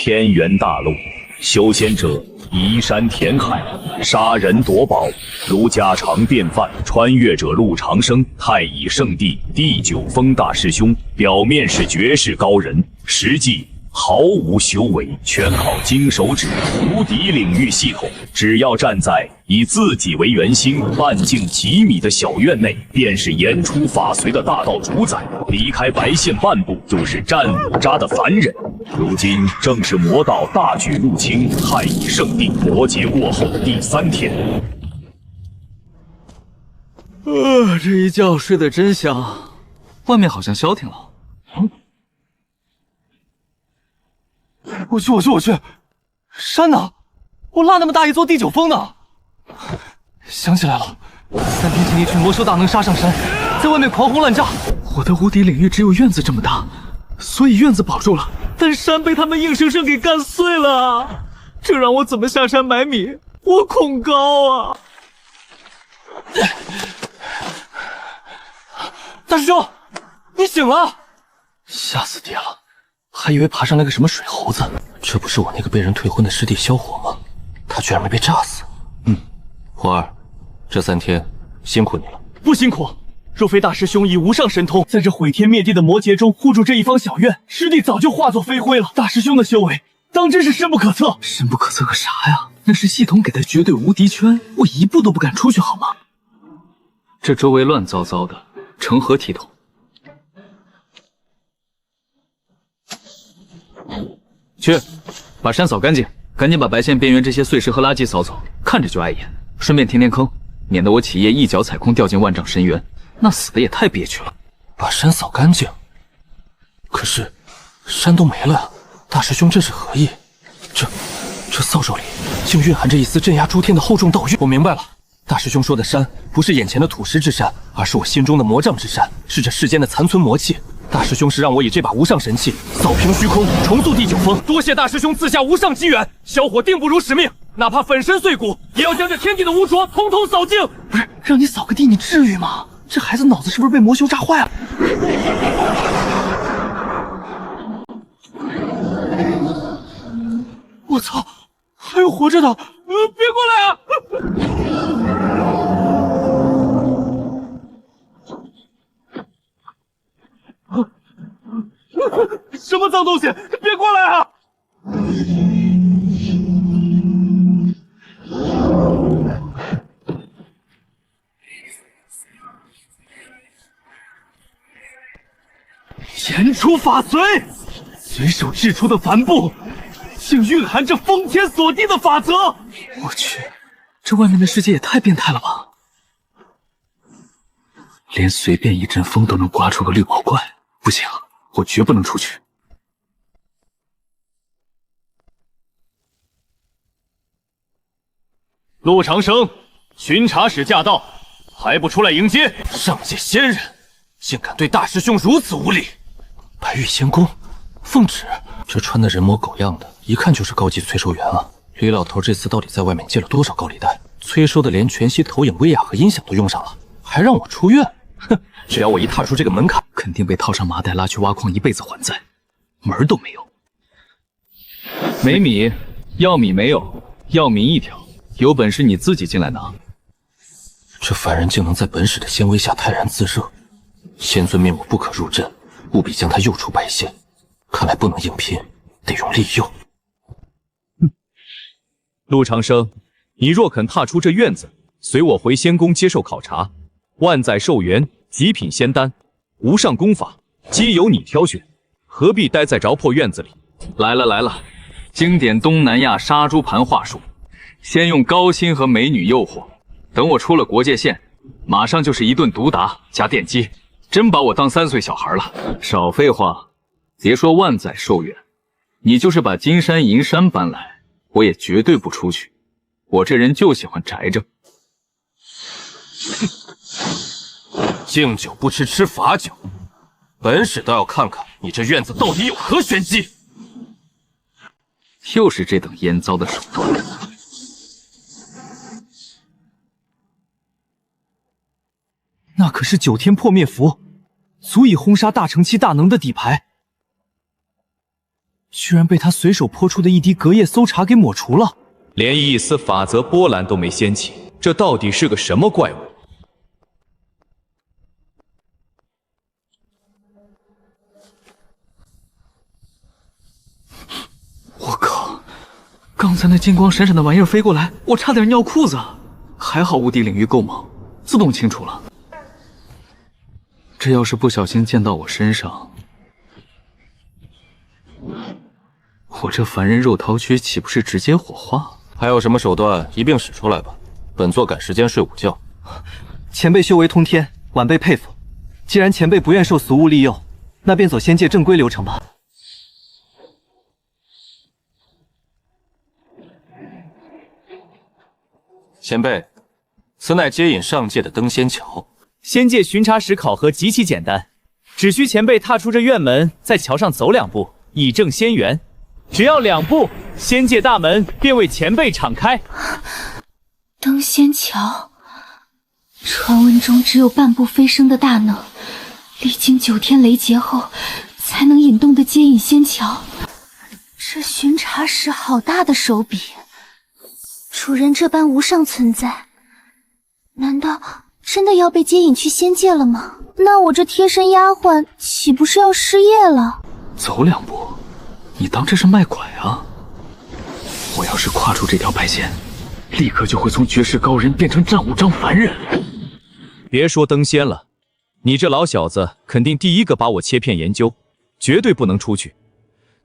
天元大陆，修仙者移山填海，杀人夺宝，如家常便饭。穿越者陆长生，太乙圣地第9峰大师兄，表面是绝世高人，实际毫无修为，全靠金手指无敌领域系统。只要站在以自己为圆心、半径几米的小院内，便是言出法随的大道主宰。离开白线半步，就是战五渣的凡人。如今正是魔道大举入侵太乙圣地，魔劫过后的第3天。这一觉睡得真香，外面好像消停了。我去！山呢？我落那么大一座第9峰呢！想起来了，3天前一群魔兽大能杀上山，在外面狂轰滥炸。我的无敌领域只有院子这么大，所以院子保住了，但山被他们硬生生给干碎了。这让我怎么下山买米？我恐高啊！大师兄，你醒了！吓死爹了！还以为爬上来个什么水猴子，这不是我那个被人退婚的师弟萧火吗？他居然没被炸死。火儿，这3天辛苦你了。不辛苦，若非大师兄以无上神通，在这毁天灭地的魔劫中护住这一方小院，师弟早就化作飞灰了。大师兄的修为当真是深不可测。深不可测个啥呀？那是系统给的绝对无敌圈，我一步都不敢出去好吗？这周围乱糟糟的，成何体统？去，把山扫干净，赶紧把白线边缘这些碎石和垃圾扫走，看着就碍眼。顺便填填坑，免得我起夜一脚踩空掉进万丈深渊，那死的也太憋屈了。把山扫干净，可是山都没了呀！大师兄这是何意？这扫帚里竟蕴含着一丝镇压诸天的厚重道运。我明白了，大师兄说的山不是眼前的土石之山，而是我心中的魔障之山，是这世间的残存魔气。大师兄是让我以这把无上神器扫平虚空，重塑第9峰。多谢大师兄赐下无上机缘，小伙定不辱使命，哪怕粉身碎骨，也要将这天地的污浊统统扫净。不是让你扫个地，你至于吗？这孩子脑子是不是被魔修炸坏了？我操，还有活着的！别过来啊！什么脏东西！别过来啊！言出法随，随手掷出的帆布，竟蕴含着封天锁地的法则。我去，这外面的世界也太变态了吧！连随便一阵风都能刮出个绿毛怪，不行，我绝不能出去。陆长生，巡查使驾到，还不出来迎接？上界仙人，竟敢对大师兄如此无礼！白玉仙宫，凤旨，这穿的人模狗样的，一看就是高级催收员啊！李老头这次到底在外面借了多少高利贷？催收的连全息投影、威亚和音响都用上了，还让我出院？哼！只要我一踏出这个门槛，肯定被套上麻袋拉去挖矿，一辈子还债，门儿都没有。没米，要米没有，要米一条。有本事你自己进来拿！这凡人竟能在本使的仙威下泰然自热，仙尊命我不可入阵，务必将他诱出白线。看来不能硬拼，得用利诱。陆长生，你若肯踏出这院子，随我回仙宫接受考察，万载寿元、极品仙丹、无上功法，皆由你挑选，何必待在着破院子里？来了，经典东南亚杀猪盘话术。先用高薪和美女诱惑，等我出了国界线，马上就是一顿毒打加电击，真把我当3岁小孩了。少废话，别说万载寿元，你就是把金山银山搬来，我也绝对不出去。我这人就喜欢宅着。敬酒不吃吃罚酒，本使倒要看看你这院子到底有何玄机。又是这等烟糟的手段。那可是9天破灭符，足以轰杀大乘期大能的底牌。居然被他随手泼出的一滴隔夜搜查给抹除了，连一丝法则波澜都没掀起，这到底是个什么怪物？我靠！刚才那金光闪闪的玩意儿飞过来，我差点尿裤子。还好无敌领域够猛，自动清除了。这要是不小心溅到我身上，我这凡人肉桃躯岂不是直接火化？还有什么手段一并使出来吧，本座赶时间睡午觉。前辈修为通天，晚辈佩服。既然前辈不愿受俗物利诱，那便走仙界正规流程吧。前辈，此乃接引上界的登仙桥。仙界巡查使考核极其简单，只需前辈踏出这院门，在桥上走2步，以正仙缘。只要2步，仙界大门便为前辈敞开。登仙桥，传闻中只有半步飞升的大能，历经9天雷劫后，才能引动的接引仙桥。这巡查使好大的手笔，主人这般无上存在，难道真的要被接引去仙界了吗？那我这贴身丫鬟岂不是要失业了？走2步，你当这是卖拐啊？我要是跨出这条白线，立刻就会从绝世高人变成战五章凡人。别说登仙了，你这老小子肯定第一个把我切片研究，绝对不能出去。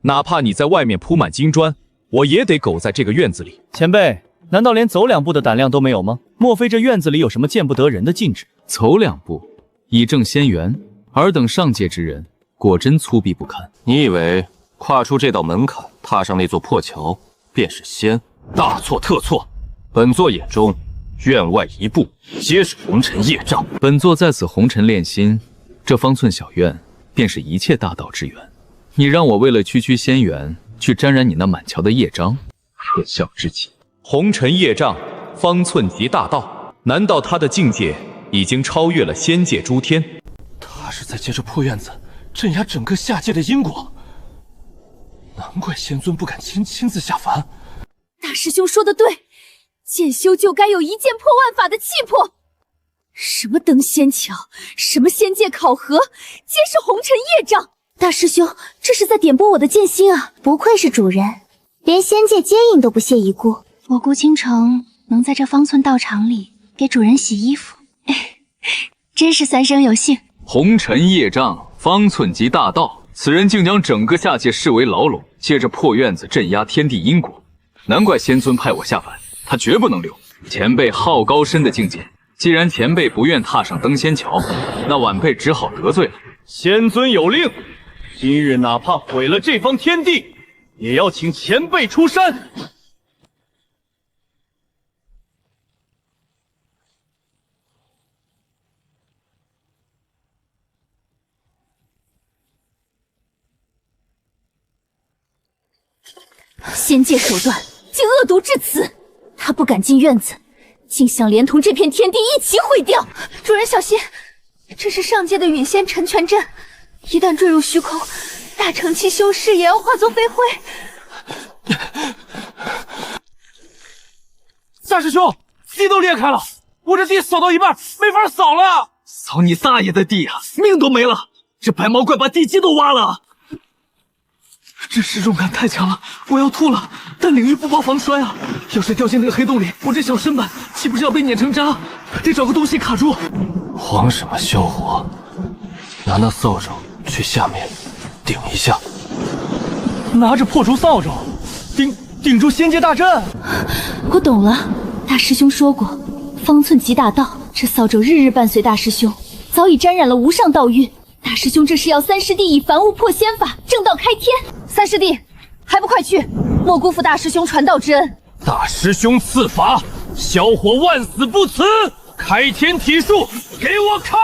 哪怕你在外面铺满金砖，我也得苟在这个院子里。前辈，难道连走2步的胆量都没有吗？莫非这院子里有什么见不得人的禁制？走2步，以正仙缘，尔等上界之人，果真粗鄙不堪。你以为跨出这道门槛，踏上那座破桥，便是仙？大错特错！本座眼中，院外一步，皆是红尘业障。本座在此红尘炼心，这方寸小院，便是一切大道之源。你让我为了区仙缘，去沾染你那满桥的业障，可笑之极。红尘业障，方寸即大道，难道他的境界已经超越了仙界诸天？他是在借着破院子镇压整个下界的因果，难怪仙尊不敢亲自下凡。大师兄说的对，剑修就该有一剑破万法的气魄。什么登仙桥，什么仙界考核，皆是红尘业障。大师兄，这是在点拨我的剑心啊！不愧是主人，连仙界接引都不屑一顾。我顾倾城能在这方寸道场里给主人洗衣服，真是三生有幸。红尘业障，方寸即大道，此人竟将整个下界视为牢笼，借着破院子镇压天地因果。难怪仙尊派我下凡，他绝不能留。前辈好高深的境界，既然前辈不愿踏上登仙桥，那晚辈只好得罪了。仙尊有令，今日哪怕毁了这方天地，也要请前辈出山。仙界手段竟恶毒至此，他不敢进院子，竟想连同这片天地一起毁掉。主人小心，这是上界的陨仙成全阵，一旦坠入虚空，大成期修士也要化作飞灰。大师兄，地都裂开了，我这地扫到一半没法扫了。扫你大爷的地啊，命都没了！这白毛怪把地基都挖了。这失重感太强了，我要吐了。但领域不包防摔啊，要是掉进那个黑洞里，我这小身板岂不是要被碾成渣？得找个东西卡住。慌什么萧火？拿那扫帚去下面顶一下。拿着破除扫帚，顶住仙界大阵。我懂了，大师兄说过，方寸即大道，这扫帚日日伴随大师兄，早已沾染了无上道运。大师兄这是要三师弟以凡物破仙法，正道开天。三师弟，还不快去，莫辜负大师兄传道之恩。大师兄赐法，小伙万死不辞！开天体术，给我开！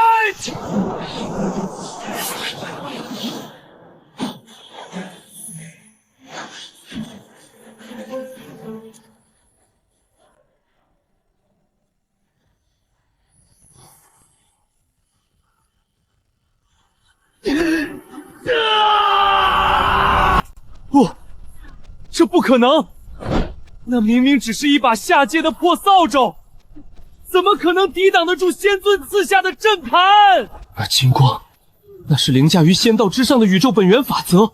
不可能！那明明只是一把下界的破扫帚，怎么可能抵挡得住仙尊赐下的阵盘？而金光，那是凌驾于仙道之上的宇宙本源法则，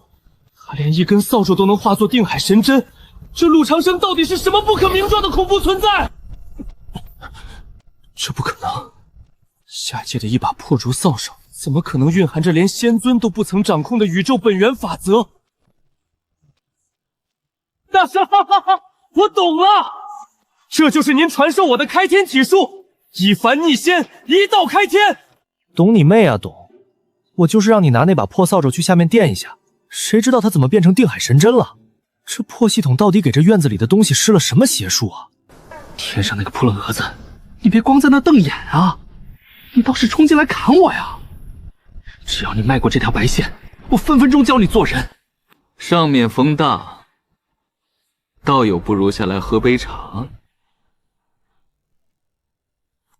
他连一根扫帚都能化作定海神针，这陆长生到底是什么不可名状的恐怖存在？这不可能！下界的一把破竹扫帚，怎么可能蕴含着连仙尊都不曾掌控的宇宙本源法则？大师，哈哈哈，我懂了，这就是您传授我的开天体术，一凡逆仙，一道开天。懂你妹啊，懂！我就是让你拿那把破扫帚去下面垫一下，谁知道它怎么变成定海神针了？这破系统到底给这院子里的东西施了什么邪术啊？天上那个扑棱蛾子，你别光在那瞪眼啊，你倒是冲进来砍我呀！只要你迈过这条白线，我分分钟教你做人。上面风大，倒有不如下来喝杯茶。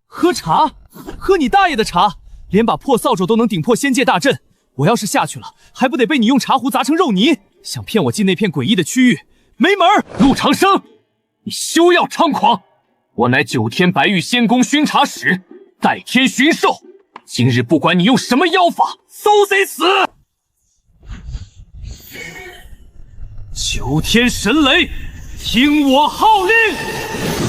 喝茶？喝你大爷的茶！连把破扫帚都能顶破仙界大阵，我要是下去了，还不得被你用茶壶砸成肉泥？想骗我进那片诡异的区域，没门儿！陆长生，你休要猖狂！我乃9天白玉仙宫巡查使，代天巡狩。今日不管你用什么妖法，都得死！9天神雷，听我号令！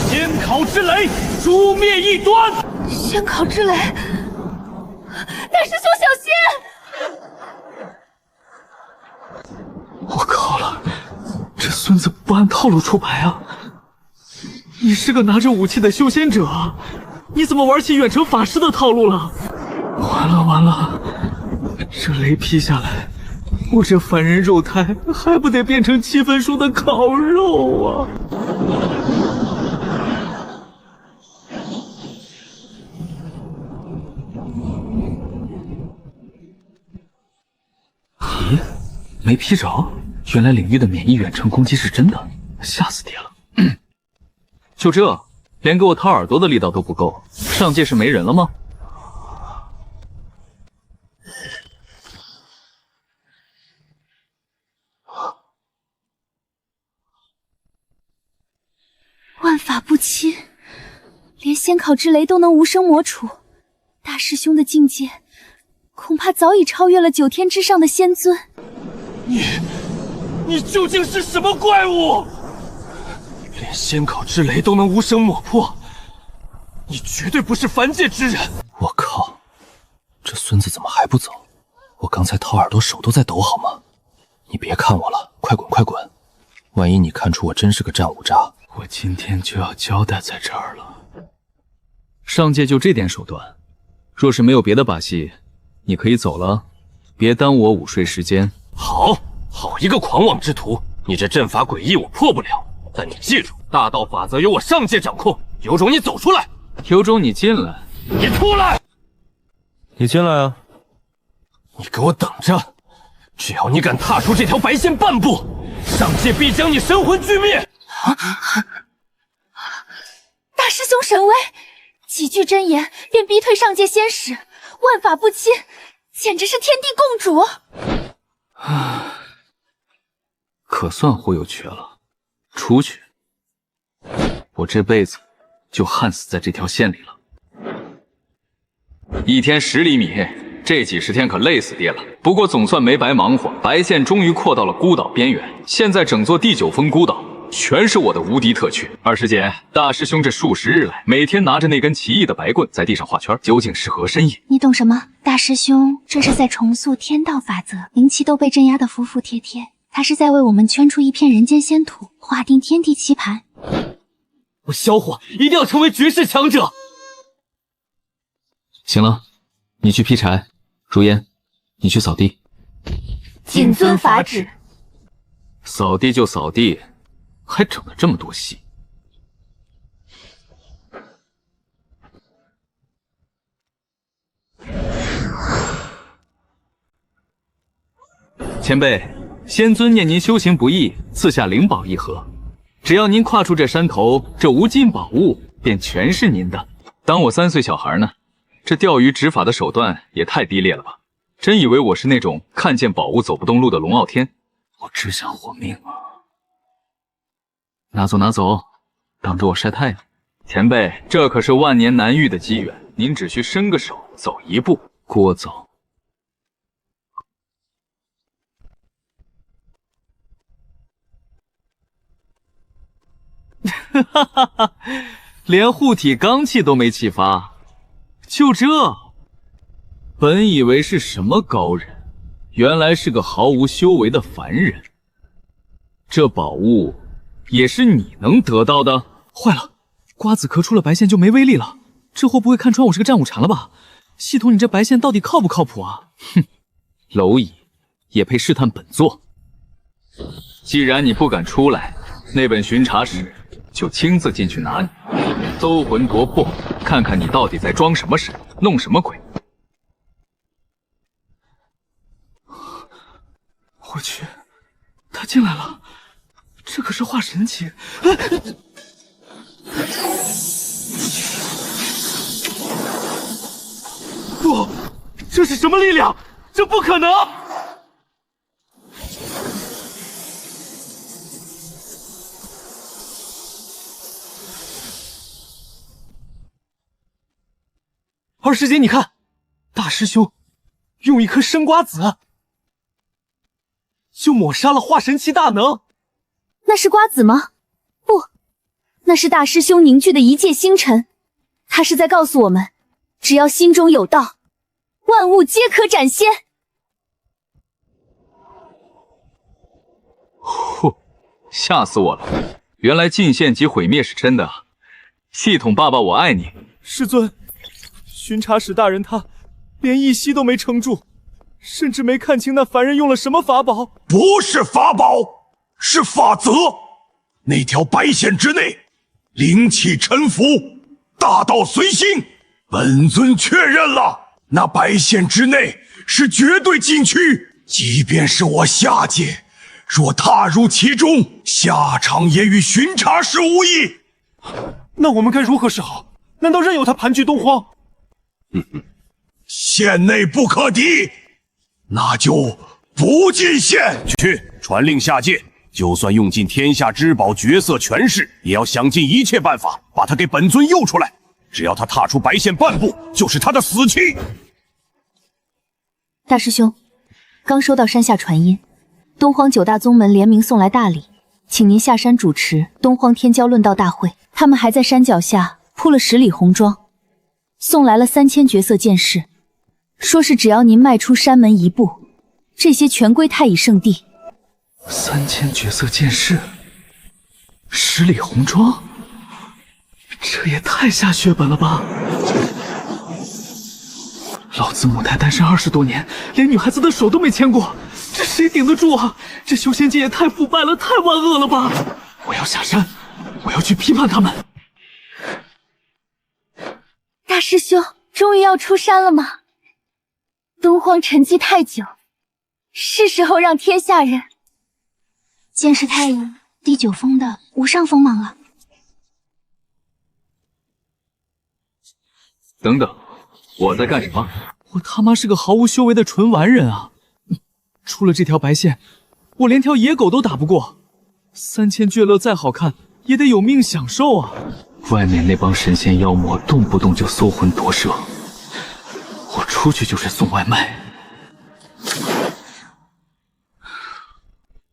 仙考之雷，诛灭异端！仙考之雷，大师兄小心！我靠了，这孙子不按套路出牌啊！你是个拿着武器的修仙者，你怎么玩起远程法师的套路了？完了完了，这雷劈下来，我这凡人肉胎还不得变成7分熟的烤肉啊！咦，没劈着，原来领域的免疫远程攻击是真的，吓死爹了！就这，连给我掏耳朵的力道都不够，上界是没人了吗？万法不侵，连仙考之雷都能无声磨除，大师兄的境界恐怕早已超越了9天之上的仙尊。你究竟是什么怪物？连仙考之雷都能无声抹破，你绝对不是凡界之人！我靠，这孙子怎么还不走？我刚才掏耳朵手都在抖好吗？你别看我了，快滚快滚！万一你看出我真是个战五渣，我今天就要交代在这儿了。上界就这点手段，若是没有别的把戏，你可以走了，别耽误我午睡时间。好一个狂妄之徒！你这阵法诡异，我破不了。但你记住，大道法则由我上界掌控，有种你走出来，有种你进来，你出来！你进来啊！你给我等着！只要你敢踏出这条白线半步，上界必将你神魂俱灭！大师兄神威，几句真言便逼退上界仙使，万法不侵，简直是天地共主！可算忽悠瘸了。出去，我这辈子就焊死在这条线里了。1天10厘米，这几十天可累死爹了。不过总算没白忙活，白线终于扩到了孤岛边缘。现在整座第9峰孤岛全是我的无敌特区。二师姐，大师兄这数十日来，每天拿着那根奇异的白棍在地上画圈，究竟是何深意？你懂什么？大师兄这是在重塑天道法则，灵气都被镇压得服服帖帖。他是在为我们圈出一片人间仙土，划定天地棋盘。我萧火一定要成为绝世强者！行了，你去劈柴，如烟，你去扫地。谨遵法旨。扫地就扫地，还整了这么多戏。前辈，仙尊念您修行不易，赐下灵宝一盒。只要您跨出这山头，这无尽宝物便全是您的。当我3岁小孩呢，这钓鱼执法的手段也太低劣了吧！真以为我是那种看见宝物走不动路的龙傲天？我只想活命啊！拿走拿走，当着我晒太阳。前辈，这可是万年难遇的机缘，您只需伸个手，走一步，聒走。哈哈哈，连护体罡气都没启发，就这？本以为是什么高人，原来是个毫无修为的凡人。这宝物也是你能得到的？坏了，瓜子壳出了白线就没威力了。这货不会看穿我是个战五禅了吧？系统，你这白线到底靠不靠谱啊？哼，蝼蚁也配试探本座？既然你不敢出来，那本巡查使就亲自进去拿你，搜魂夺魄，看看你到底在装什么神，弄什么鬼。我去，他进来了，这可是化神期。不，这是什么力量？这不可能！二师姐，你看，大师兄用一颗生瓜子就抹杀了化神期大能。那是瓜子吗？不，那是大师兄凝聚的一界星辰。他是在告诉我们，只要心中有道，万物皆可斩仙。呼，吓死我了！原来进献及毁灭是真的啊！系统爸爸，我爱你。师尊，巡查使大人他连一息都没撑住，甚至没看清那凡人用了什么法宝。不是法宝，是法则。那条白线之内，灵气沉浮，大道随心。本尊确认了，那白线之内是绝对禁区，即便是我下界，若踏入其中，下场也与巡查使无异。那我们该如何是好？难道任由他盘踞东荒？县内不可敌，那就不进县。去传令下界，就算用尽天下之宝、绝色权势，也要想尽一切办法把他给本尊诱出来。只要他踏出白线半步，就是他的死期。大师兄，刚收到山下传音，东荒9大宗门联名送来大礼，请您下山主持东荒天骄论道大会。他们还在山脚下铺了10里红妆，送来了3000绝色剑士，说是只要您迈出山门一步，这些全归太乙圣地。3000绝色剑士，10里红妆，这也太下血本了吧！老子母胎单身20多年，连女孩子的手都没牵过，这谁顶得住啊？这修仙界也太腐败了，太万恶了吧！我要下山，我要去批判他们。大师兄，终于要出山了吗？东荒沉寂太久，是时候让天下人见识太乙第9峰的无上锋芒了。等等，我在干什么？我他妈是个毫无修为的纯完人啊！出了这条白线，我连条野狗都打不过。3000绝乐再好看，也得有命享受啊！外面那帮神仙妖魔动不动就搜魂夺舍，我出去就是送外卖。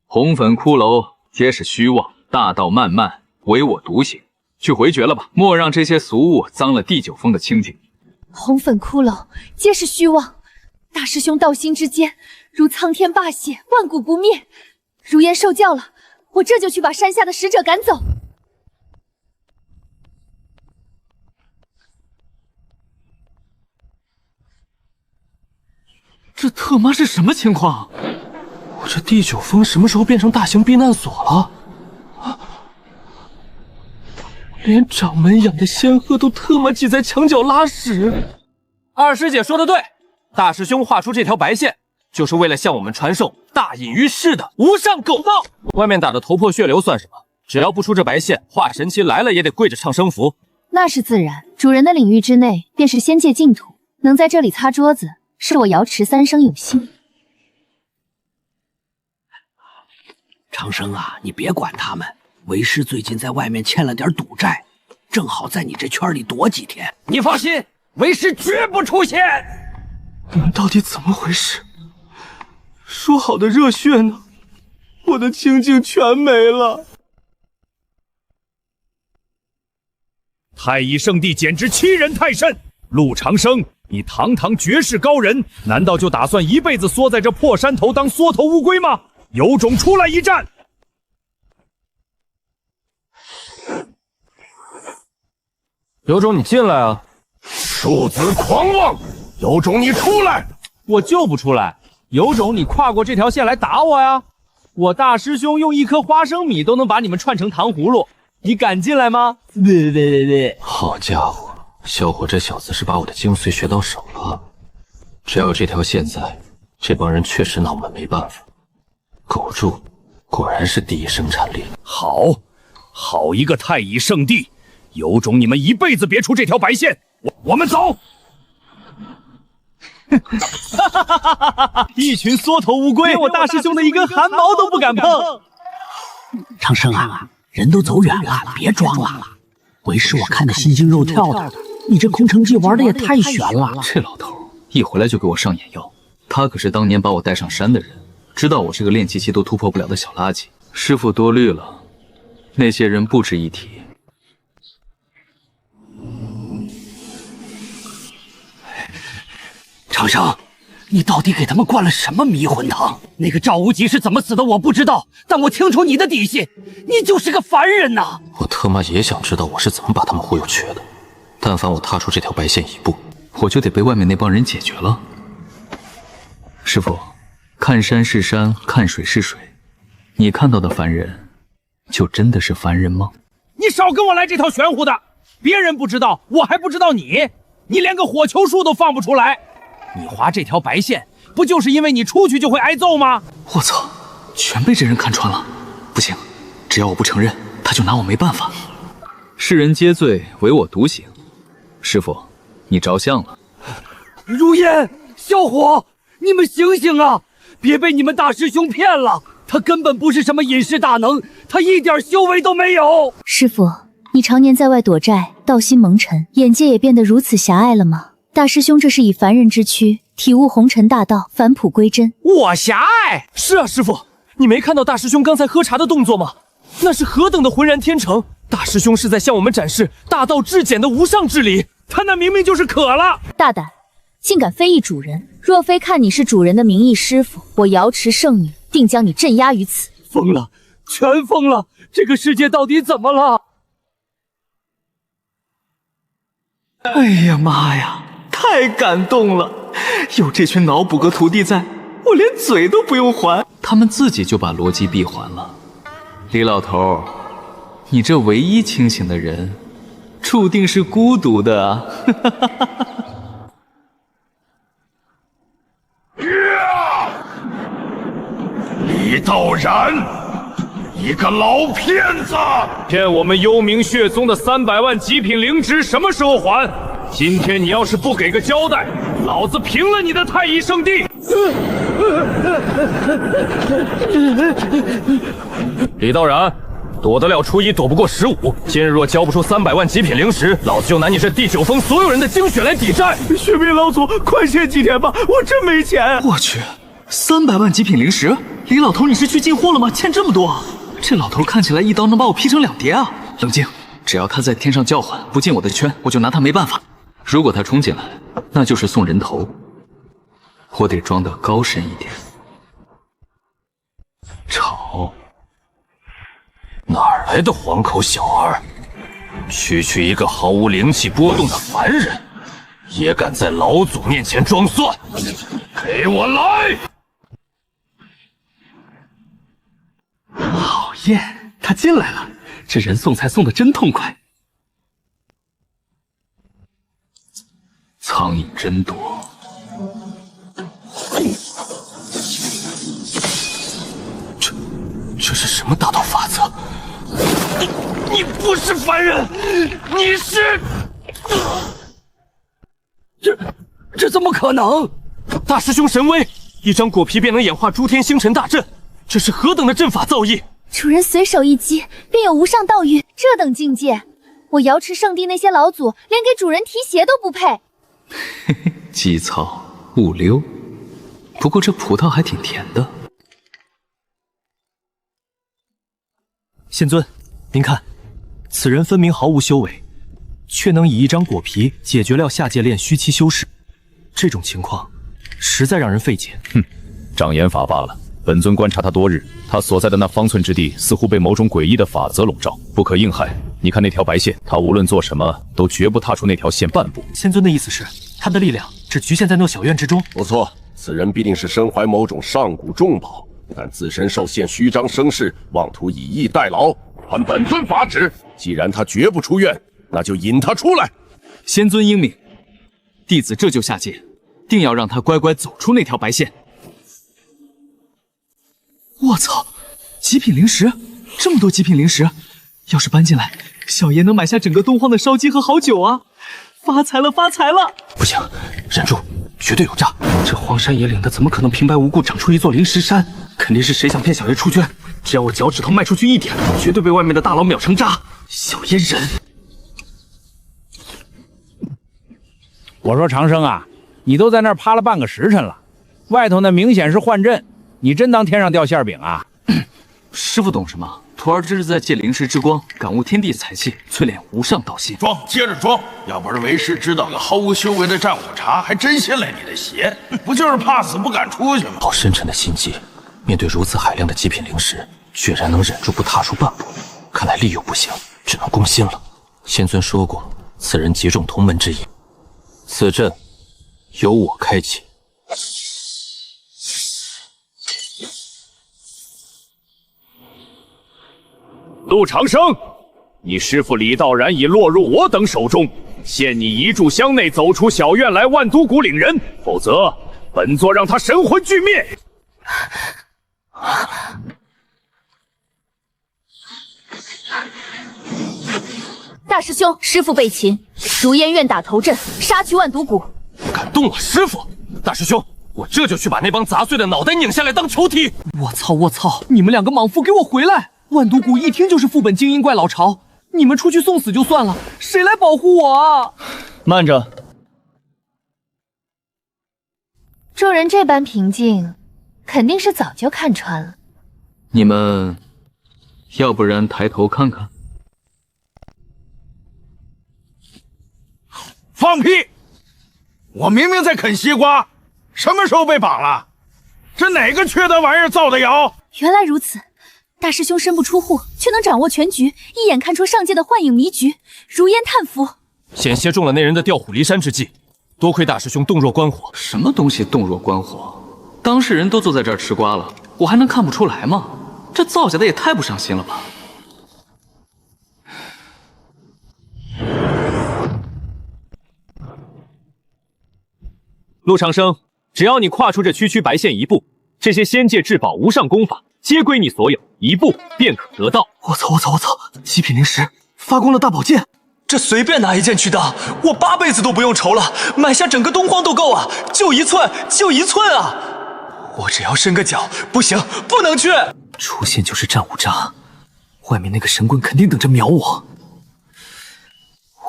红粉骷髅皆是虚妄，大道漫漫，唯我独行。去回绝了吧，莫让这些俗物脏了第9峰的清净。红粉骷髅皆是虚妄，大师兄道心之间如苍天霸血，万古不灭。如言受教了，我这就去把山下的使者赶走。这特妈是什么情况？我这第9峰什么时候变成大型避难所了？连掌门养的仙鹤都特妈挤在墙角拉屎。二师姐说的对，大师兄画出这条白线，就是为了向我们传授大隐于世的无上狗道。外面打的头破血流算什么？只要不出这白线，化神期来了也得跪着唱生符。那是自然，主人的领域之内便是仙界净土，能在这里擦桌子，是我瑶池3生有幸。长生啊，你别管他们，为师最近在外面欠了点赌债，正好在你这圈里躲几天。你放心，为师绝不出现。你们到底怎么回事？说好的热血呢？我的清静全没了。太乙圣地简直欺人太甚！陆长生，你堂堂绝世高人，难道就打算一辈子缩在这破山头当缩头乌龟吗？有种出来一战！有种你进来啊！庶子狂妄，有种你出来！我就不出来，有种你跨过这条线来打我呀！我大师兄用1颗花生米都能把你们串成糖葫芦，你敢进来吗？好家伙，小伙这小子是把我的精髓学到手了。只要有这条线在，这帮人确实拿我们没办法。狗柱果然是第一生产力。好一个太乙圣地！有种你们一辈子别出这条白线！我们走！一群缩头乌龟，连我大师兄的一根汗毛都不敢碰。长生啊，人都走远了，别装了。为师我看得心惊肉跳的，你这空城计玩的也太悬了。这老头一回来就给我上眼药，他可是当年把我带上山的人，知道我是个练气期都突破不了的小垃圾。师傅多虑了，那些人不值一提。长生，你到底给他们灌了什么迷魂汤？那个赵无极是怎么死的我不知道，但我清楚你的底细，你就是个凡人呐！我他妈也想知道我是怎么把他们忽悠瘸的。但凡我踏出这条白线一步，我就得被外面那帮人解决了。师傅，看山是山，看水是水，你看到的凡人，就真的是凡人吗？你少跟我来这套玄乎的，别人不知道，我还不知道你连个火球术都放不出来。你划这条白线，不就是因为你出去就会挨揍吗？我操，全被这人看穿了！不行，只要我不承认，他就拿我没办法。世人皆醉，唯我独醒。师傅，你着相了。如烟、小火，你们醒醒啊！别被你们大师兄骗了，他根本不是什么隐世大能，他一点修为都没有。师傅，你常年在外躲债，道心蒙尘，眼界也变得如此狭隘了吗？大师兄这是以凡人之躯体悟红尘大道，返璞归真。我狭隘？是啊，师傅，你没看到大师兄刚才喝茶的动作吗？那是何等的浑然天成！大师兄是在向我们展示大道至简的无上至理，他那明明就是渴了。大胆，竟敢非议主人！若非看你是主人的名义师傅，我瑶池圣女定将你镇压于此。疯了，全疯了！这个世界到底怎么了？哎呀妈呀，太感动了！有这群脑补哥徒弟在，我连嘴都不用还，他们自己就把逻辑闭环了。李老头，你这唯一清醒的人，注定是孤独的啊！李道然，一个老骗子！骗我们幽冥血宗的300万极品灵芝什么时候还？今天你要是不给个交代，老子平了你的太乙圣地！李道然，躲得了初一，躲不过15。今日若交不出300万极品灵石，老子就拿你这第9峰所有人的精血来抵债。雪碧老祖，快限几天吧，我真没钱。我去，300万极品灵石！李老头，你是去进货了吗？欠这么多？这老头看起来一刀能把我劈成2叠啊！冷静，只要他在天上叫唤，不进我的圈，我就拿他没办法。如果他冲进来，那就是送人头。我得装得高深一点。吵！哪来的黄口小儿？区区一个毫无灵气波动的凡人，也敢在老祖面前装蒜？给我来！好耶，他进来了，这人送菜送的真痛快。苍蝇真多。这是什么大道法则？你不是凡人，你是……这怎么可能？大师兄神威，一张果皮便能演化诸天星辰大阵，这是何等的阵法造诣！主人随手一击，便有无上道运，这等境界，我瑶池圣地那些老祖连给主人提鞋都不配。鸡草勿溜。不过这葡萄还挺甜的。仙尊，您看，此人分明毫无修为，却能以一张果皮解决了下界炼虚期修士，这种情况实在让人费解。哼，障眼法罢了。本尊观察他多日，他所在的那方寸之地似乎被某种诡异的法则笼罩，不可硬害。你看那条白线，他无论做什么都绝不踏出那条线半步。仙尊的意思是，他的力量只局限在那小院之中？不错，此人必定是身怀某种上古重宝，但自身受限，虚张声势，妄图以逸待劳。传本尊法旨，既然他绝不出院，那就引他出来。仙尊英明，弟子这就下界，定要让他乖乖走出那条白线。我操，极品灵石，这么多极品灵石，要是搬进来，小爷能买下整个东荒的烧鸡和好酒啊！发财了，发财了！不行，忍住，绝对有诈！这荒山野岭的，怎么可能平白无故长出一座灵石山？肯定是谁想骗小爷出圈。只要我脚趾头迈出去一点，绝对被外面的大佬秒成渣。小爷忍。我说长生啊，你都在那儿趴了半个时辰了，外头那明显是幻阵，你真当天上掉馅饼啊？师傅懂什么？徒儿这是在借灵石之光，感悟天地财气，淬炼无上道心。装，接着装！要不是为师知道个毫无修为的战五茶，还真信了你的邪。不就是怕死不敢出去吗？好深沉的心机，面对如此海量的极品灵石，居然能忍住不踏出半步。看来力又不行，只能攻心了。仙尊说过，此人极重同门之义，此阵由我开启。陆长生，你师父李道然已落入我等手中，限你一炷香内走出小院来万都谷领人，否则本座让他神魂俱灭。大师兄，师父被擒，如烟愿打头阵，杀去万毒谷。敢动我师父！大师兄，我这就去把那帮杂碎的脑袋拧下来当囚体！我操我操！你们两个莽夫，给我回来！万毒谷一听就是副本精英怪老巢，你们出去送死就算了，谁来保护我啊？慢着，众人这般平静，肯定是早就看穿了。你们要不然抬头看看。放屁！我明明在啃西瓜，什么时候被绑了？这哪个缺德玩意儿造的谣？原来如此。大师兄身不出户，却能掌握全局，一眼看出上界的幻影迷局，如烟叹服。险些中了那人的调虎离山之计，多亏大师兄洞若观火。什么东西洞若观火？当事人都坐在这儿吃瓜了，我还能看不出来吗？这造假的也太不上心了吧！陆长生，只要你跨出这区区白线一步，这些仙界至宝无上功法皆归你所有，一步便可得到。我操！极品灵石发光了大宝剑，这随便拿一件去当，我8辈子都不用愁了，买下整个东荒都够啊！就一寸啊！我只要伸个脚，不行，不能去！出现就是战五渣，外面那个神棍肯定等着秒我。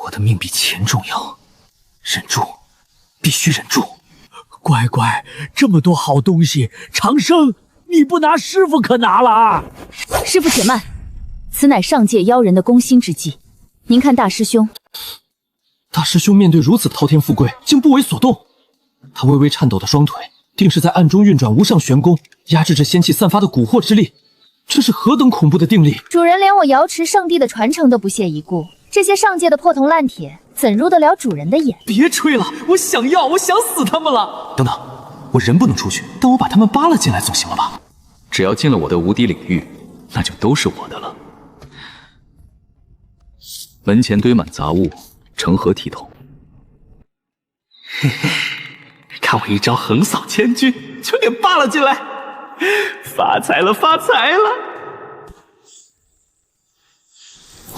我的命比钱重要，忍住，必须忍住。乖乖，这么多好东西，长生，你不拿师傅可拿了啊！师傅且慢，此乃上界妖人的攻心之计。您看大师兄，大师兄面对如此滔天富贵，竟不为所动。他微微颤抖的双腿，定是在暗中运转无上玄功，压制着仙气散发的蛊惑之力。这是何等恐怖的定力！主人连我瑶池圣地的传承都不屑一顾，这些上界的破铜烂铁，怎入得了主人的眼？别吹了，我想死他们了！等等，我人不能出去，但我把他们扒了进来总行了吧？只要进了我的无敌领域，那就都是我的了。门前堆满杂物，成何体统？嘿嘿，看我一招横扫千军，就给扒了进来！发财了！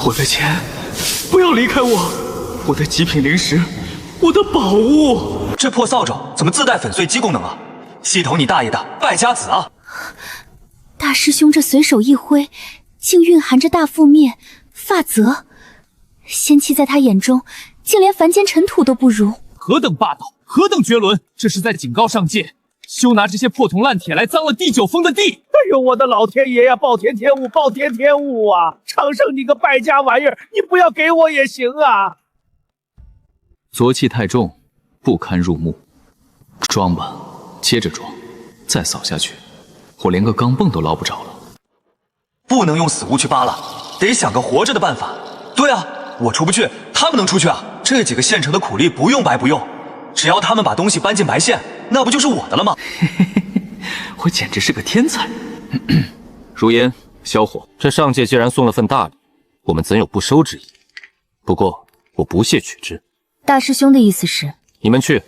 我的钱，不要离开我！我的极品灵石，我的宝物！这破扫帚怎么自带粉碎机功能啊？系统你大爷的，败家子啊！大大师兄这随手一挥，竟蕴含着大覆灭、法则。仙气在他眼中，竟连凡间尘土都不如。何等霸道，何等绝伦！这是在警告上界，休拿这些破铜烂铁来脏了地九峰的地！哎呦，我的老天爷呀！暴殄天物，暴殄天物啊！长生，你个败家玩意儿，你不要给我也行啊！浊气太重，不堪入目。装吧，接着装，再扫下去，我连个钢镚都捞不着了。不能用死物去扒拉，得想个活着的办法。对啊，我出不去，他们能出去啊！这几个县城的苦力不用白不用，只要他们把东西搬进白县，那不就是我的了吗？我简直是个天才。如烟、萧火，这上界既然送了份大礼，我们怎有不收之意？不过我不屑取之。大师兄的意思是，你们去，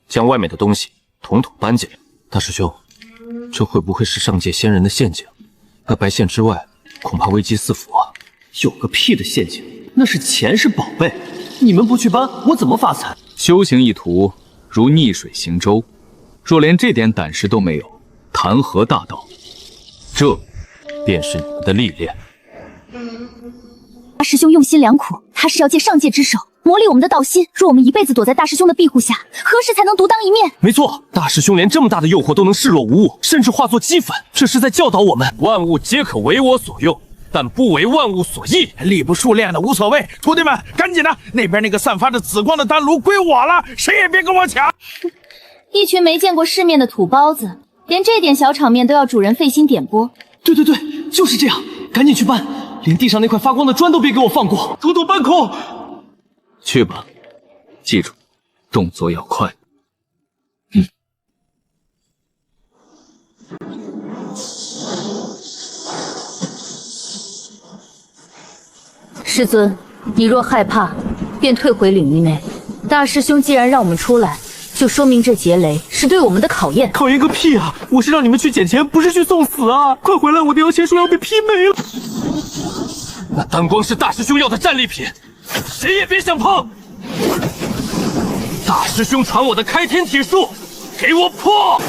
将外面的东西统统搬进来。大师兄，这会不会是上界仙人的陷阱？那白县之外，恐怕危机四伏啊！有个屁的陷阱，那是钱，是宝贝。你们不去搬，我怎么发财？修行一途如逆水行舟，若连这点胆识都没有，谈何大道？这便是你们的历练。大师兄用心良苦，他是要借上界之手磨砺我们的道心。若我们一辈子躲在大师兄的庇护下，何时才能独当一面？没错，大师兄连这么大的诱惑都能视若无物，甚至化作齑粉，这是在教导我们：万物皆可为我所用，但不为万物所役。力不数练的无所谓，徒弟们赶紧的，那边那个散发着紫光的丹炉归我了，谁也别跟我抢！一群没见过世面的土包子，连这点小场面都要主人费心点拨。对，就是这样，赶紧去搬，连地上那块发光的砖都别给我放过，统统搬空。去吧，记住，动作要快。师尊，你若害怕，便退回领域内。大师兄既然让我们出来，就说明这劫雷是对我们的考验。考验个屁啊！我是让你们去捡钱，不是去送死啊！快回来，我的摇钱树要被劈没了。那丹光是大师兄要的战利品，谁也别想碰。大师兄传我的开天体术，给我破！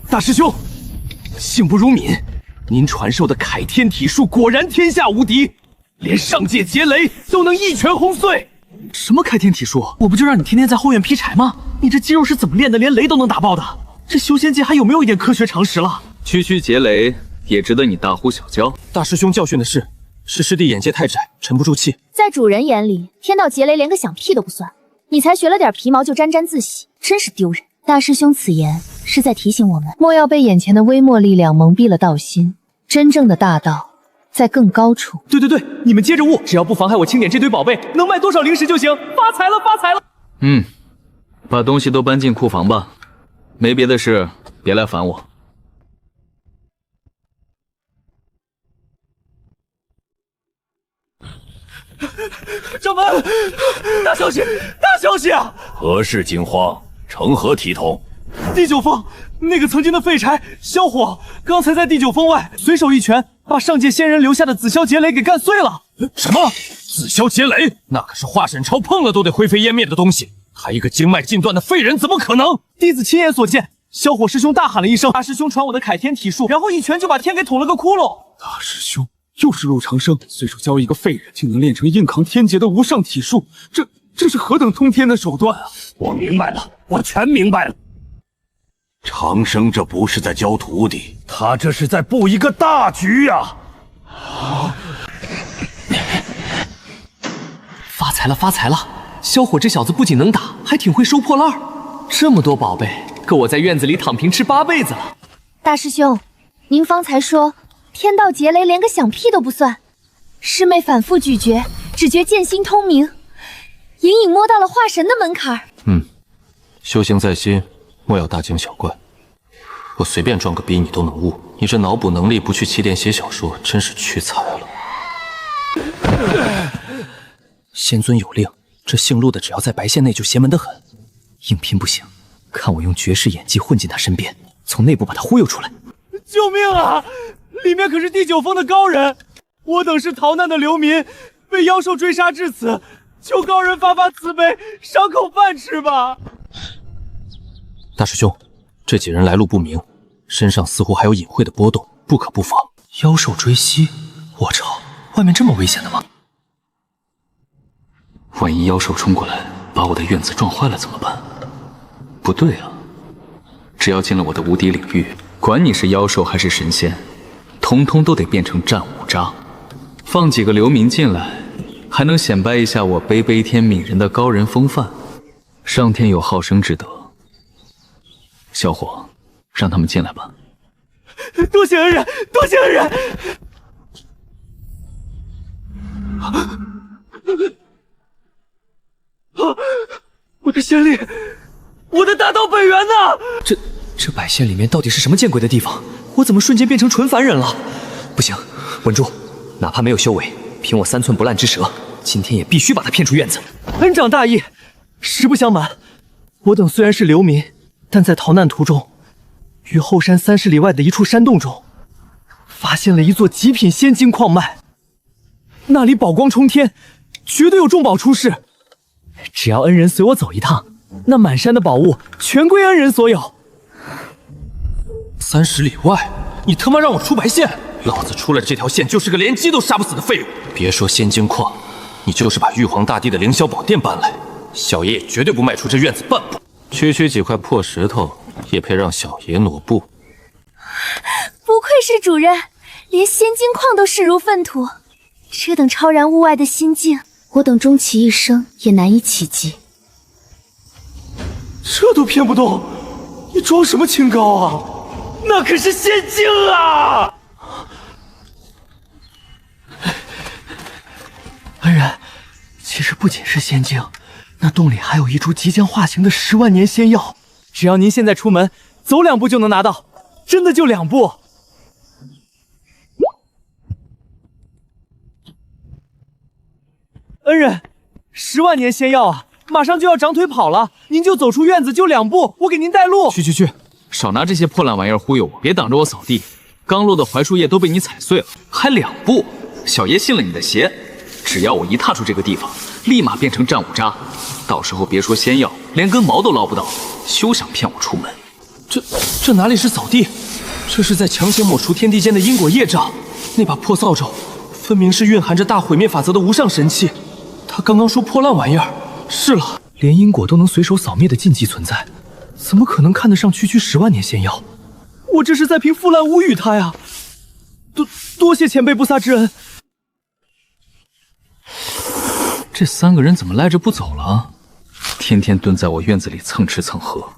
大师兄，幸不如敏，您传授的凯天体术果然天下无敌，连上界劫雷都能一拳轰碎。什么开天体术？我不就让你天天在后院劈柴吗？你这肌肉是怎么练的，连雷都能打爆的？这修仙界还有没有一点科学常识了？区区劫雷也值得你大呼小叫？大师兄教训的是师弟眼界太窄，沉不住气。在主人眼里，天道劫雷连个响屁都不算，你才学了点皮毛就沾沾自喜，真是丢人。大师兄此言是在提醒我们，莫要被眼前的微末力量蒙蔽了道心，真正的大道在更高处。对，你们接着悟，只要不妨害我清点这堆宝贝，能卖多少零食就行。发财了，发财了！把东西都搬进库房吧，没别的事，别来烦我。掌门，大消息，大消息啊！何事惊慌？成何体统？地九峰那个曾经的废柴萧火，刚才在地九峰外随手一拳，把上界仙人留下的紫霄劫雷给干碎了。什么？紫霄劫雷？那可是华沈超碰了都得灰飞烟灭的东西，还一个经脉尽断的废人，怎么可能？弟子亲眼所见，萧火师兄大喊了一声：“大师兄传我的凯天体术！”然后一拳就把天给捅了个窟窿。大师兄又是陆长生，随手教一个废人，竟能练成硬扛天劫的无上体术，这是何等通天的手段啊！我明白了，我全明白了。长生这不是在教徒弟，他这是在布一个大局呀！发财了，发财了！萧火这小子不仅能打，还挺会收破烂儿。这么多宝贝，够我在院子里躺平吃8辈子了。大师兄，您方才说天道劫雷连个响屁都不算，师妹反复咀嚼，只觉剑心通明，隐隐摸到了化神的门槛。修行在心，莫要大惊小怪。我随便装个逼你都能悟，你这脑补能力不去起点写小说，真是屈才了。仙尊有令，这姓陆的只要在白县内就邪门得很。硬拼不行，看我用绝世演技混进他身边，从内部把他忽悠出来。救命啊！里面可是地九峰的高人，我等是逃难的流民，被妖兽追杀至此，求高人发发慈悲，赏口饭吃吧。大师兄，这几人来路不明，身上似乎还有隐晦的波动，不可不防。妖兽追袭，我操，外面这么危险的吗？万一妖兽冲过来，把我的院子撞坏了怎么办？不对啊，只要进了我的无敌领域，管你是妖兽还是神仙，通通都得变成战五渣。放几个流民进来，还能显摆一下我卑卑天悯人的高人风范。上天有好生之德，小伙，让他们进来吧。多谢恩人，多谢恩人。我的仙力，我的大道本源呢？这百县里面到底是什么见鬼的地方？我怎么瞬间变成纯凡人了？不行，稳住！哪怕没有修为，凭我3寸不烂之舌，今天也必须把他骗出院子。恩长大义，实不相瞒，我等虽然是流民，但在逃难途中，于后山30里外的一处山洞中，发现了一座极品仙金矿脉，那里宝光冲天，绝对有重宝出世。只要恩人随我走一趟，那满山的宝物全归恩人所有。30里外，你他妈让我出白线！老子出了这条线就是个连鸡都杀不死的废物。别说仙金矿，你就是把玉皇大帝的凌霄宝殿搬来，小爷也绝对不迈出这院子半步。区区几块破石头，也配让小爷挪步？不愧是主人，连仙金矿都视如粪土。这等超然物外的心境，我等终其一生也难以企及。这都骗不动，你装什么清高啊？那可是仙境啊！恩人，其实不仅是仙境，那洞里还有一株即将化形的10万年仙药，只要您现在出门，走2步就能拿到，真的就2步。恩人，10万年仙药啊，马上就要长腿跑了，您就走出院子就2步，我给您带路。去，少拿这些破烂玩意儿忽悠我，别挡着我扫地。刚落的槐树叶都被你踩碎了，还2步？小爷信了你的邪，只要我一踏出这个地方，立马变成战五渣，到时候别说仙药，连根毛都捞不到，休想骗我出门。这哪里是扫地，这是在强行抹除天地间的因果业障。那把破扫帚，分明是蕴含着大毁灭法则的无上神器。他刚刚说破烂玩意儿，是了，连因果都能随手扫灭的禁忌存在，怎么可能看得上区区10万年仙药？我这是在凭腐烂侮辱他呀！多谢前辈不撒之恩。这3个人怎么赖着不走了？天天蹲在我院子里蹭吃蹭喝。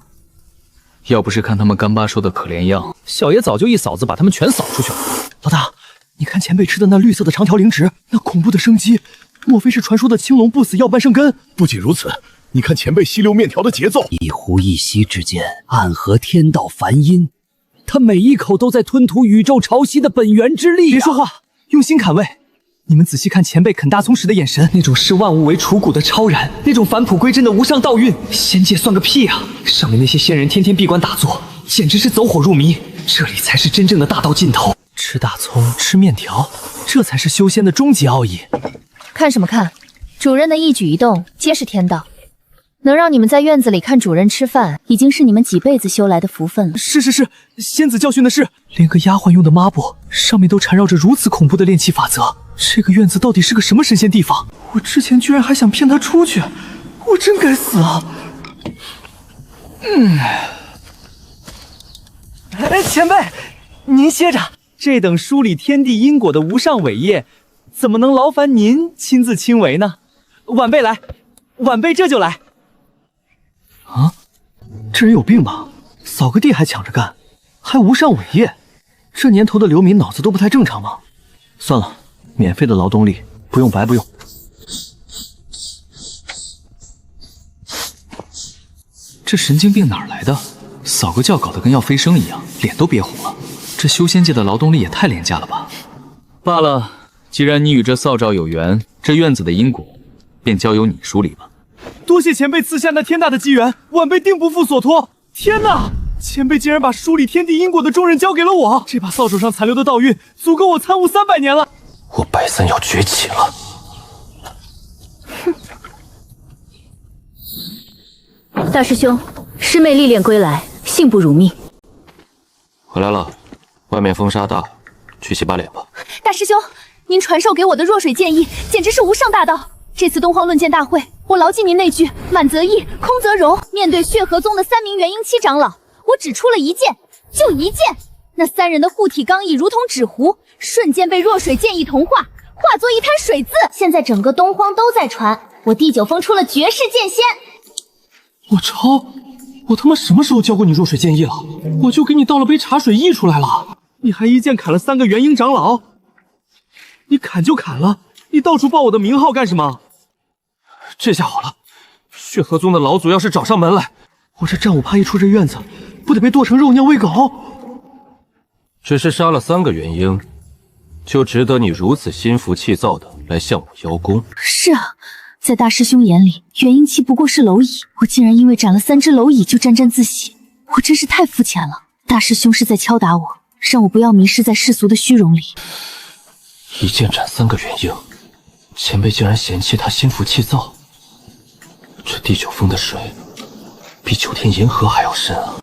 要不是看他们干巴瘦的可怜样，小爷早就一扫子把他们全扫出去了。老大，你看前辈吃的那绿色的长条灵芝，那恐怖的生机，莫非是传说的青龙不死药半生根？不仅如此，你看前辈吸溜面条的节奏，一呼一吸之间，暗合天道梵音。他每一口都在吞吐宇宙潮汐的本源之力。别说话，用心砍味。你们仔细看前辈啃大葱时的眼神，那种视万物为刍骨的超然，那种返璞归真的无上道韵，仙界算个屁啊！上面那些仙人天天闭关打坐，简直是走火入迷。这里才是真正的大道尽头。吃大葱，吃面条，这才是修仙的终极奥义。看什么看？主人的一举一动皆是天道，能让你们在院子里看主人吃饭，已经是你们几辈子修来的福分了。是，仙子教训的是，连个丫鬟用的抹布上面都缠绕着如此恐怖的炼气法则。这个院子到底是个什么神仙地方？我之前居然还想骗他出去，我真该死啊！前辈，您歇着，这等梳理天地因果的无上伟业，怎么能劳烦您亲自亲为呢？晚辈来，晚辈这就来。啊，这人有病吧？扫个地还抢着干，还无上伟业，这年头的流民脑子都不太正常吗？算了，免费的劳动力，不用白不用。这神经病哪儿来的？扫个觉搞得跟要飞升一样，脸都憋红了。这修仙界的劳动力也太廉价了吧？罢了，既然你与这扫帚有缘，这院子的因果便交由你梳理吧。多谢前辈赐下那天大的机缘，晚辈定不负所托。天哪！前辈竟然把梳理天地因果的重任交给了我，这把扫帚上残留的道运足够我参悟300年了。我白三要崛起了。大师兄，师妹历练归来，幸不辱命。回来了，外面风沙大，去洗把脸吧。大师兄，您传授给我的弱水剑意，简直是无上大道。这次东荒论剑大会，我牢记您那句“满则溢，空则荣”。面对血河宗的3名元婴期长老，我只出了一剑，就一剑。那3人的护体刚毅如同纸糊，瞬间被弱水剑意同化，化作一滩水渍。现在整个东荒都在传，我地九峰出了绝世剑仙。我超，我他妈什么时候教过你弱水剑意了？我就给你倒了杯茶水溢出来了，你还一剑砍了3个元婴长老。你砍就砍了，你到处报我的名号干什么？这下好了，血河宗的老祖要是找上门来，我这战五怕一出这院子，不得被剁成肉酿喂狗？只是杀了3个元婴，就值得你如此心浮气躁的来向我邀功？是啊，在大师兄眼里，元婴期不过是蝼蚁，我竟然因为斩了3只蝼蚁就沾沾自喜，我真是太肤浅了。大师兄是在敲打我，让我不要迷失在世俗的虚荣里。一剑斩3个元婴，前辈竟然嫌弃他心浮气躁。这地九峰的水，比9天银河还要深啊！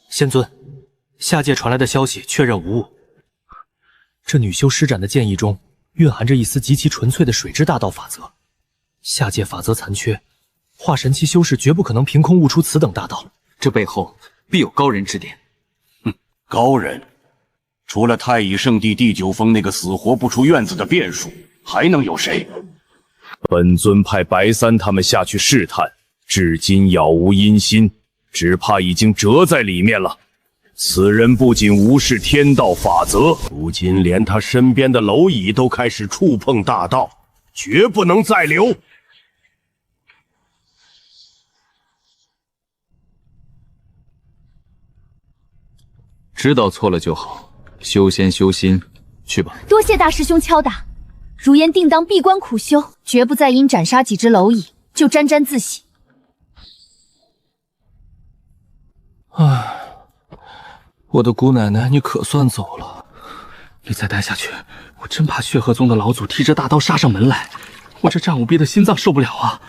仙尊，下界传来的消息确认无误。这女修施展的剑意中蕴含着一丝极其纯粹的水之大道法则，下界法则残缺，化神期修士绝不可能凭空悟出此等大道。这背后必有高人指点。高人？除了太乙圣地地九峰那个死活不出院子的变数，还能有谁？本尊派白三他们下去试探，至今杳无音信，只怕已经折在里面了。此人不仅无视天道法则，如今连他身边的蝼蚁都开始触碰大道，绝不能再留。知道错了就好，修仙修心，去吧。多谢大师兄敲打，如言定当闭关苦修，绝不再因斩杀几只蝼蚁就沾沾自喜。唉，我的姑奶奶，你可算走了。你再待下去，我真怕血河宗的老祖提着大刀杀上门来，我这战五逼的心脏受不了啊！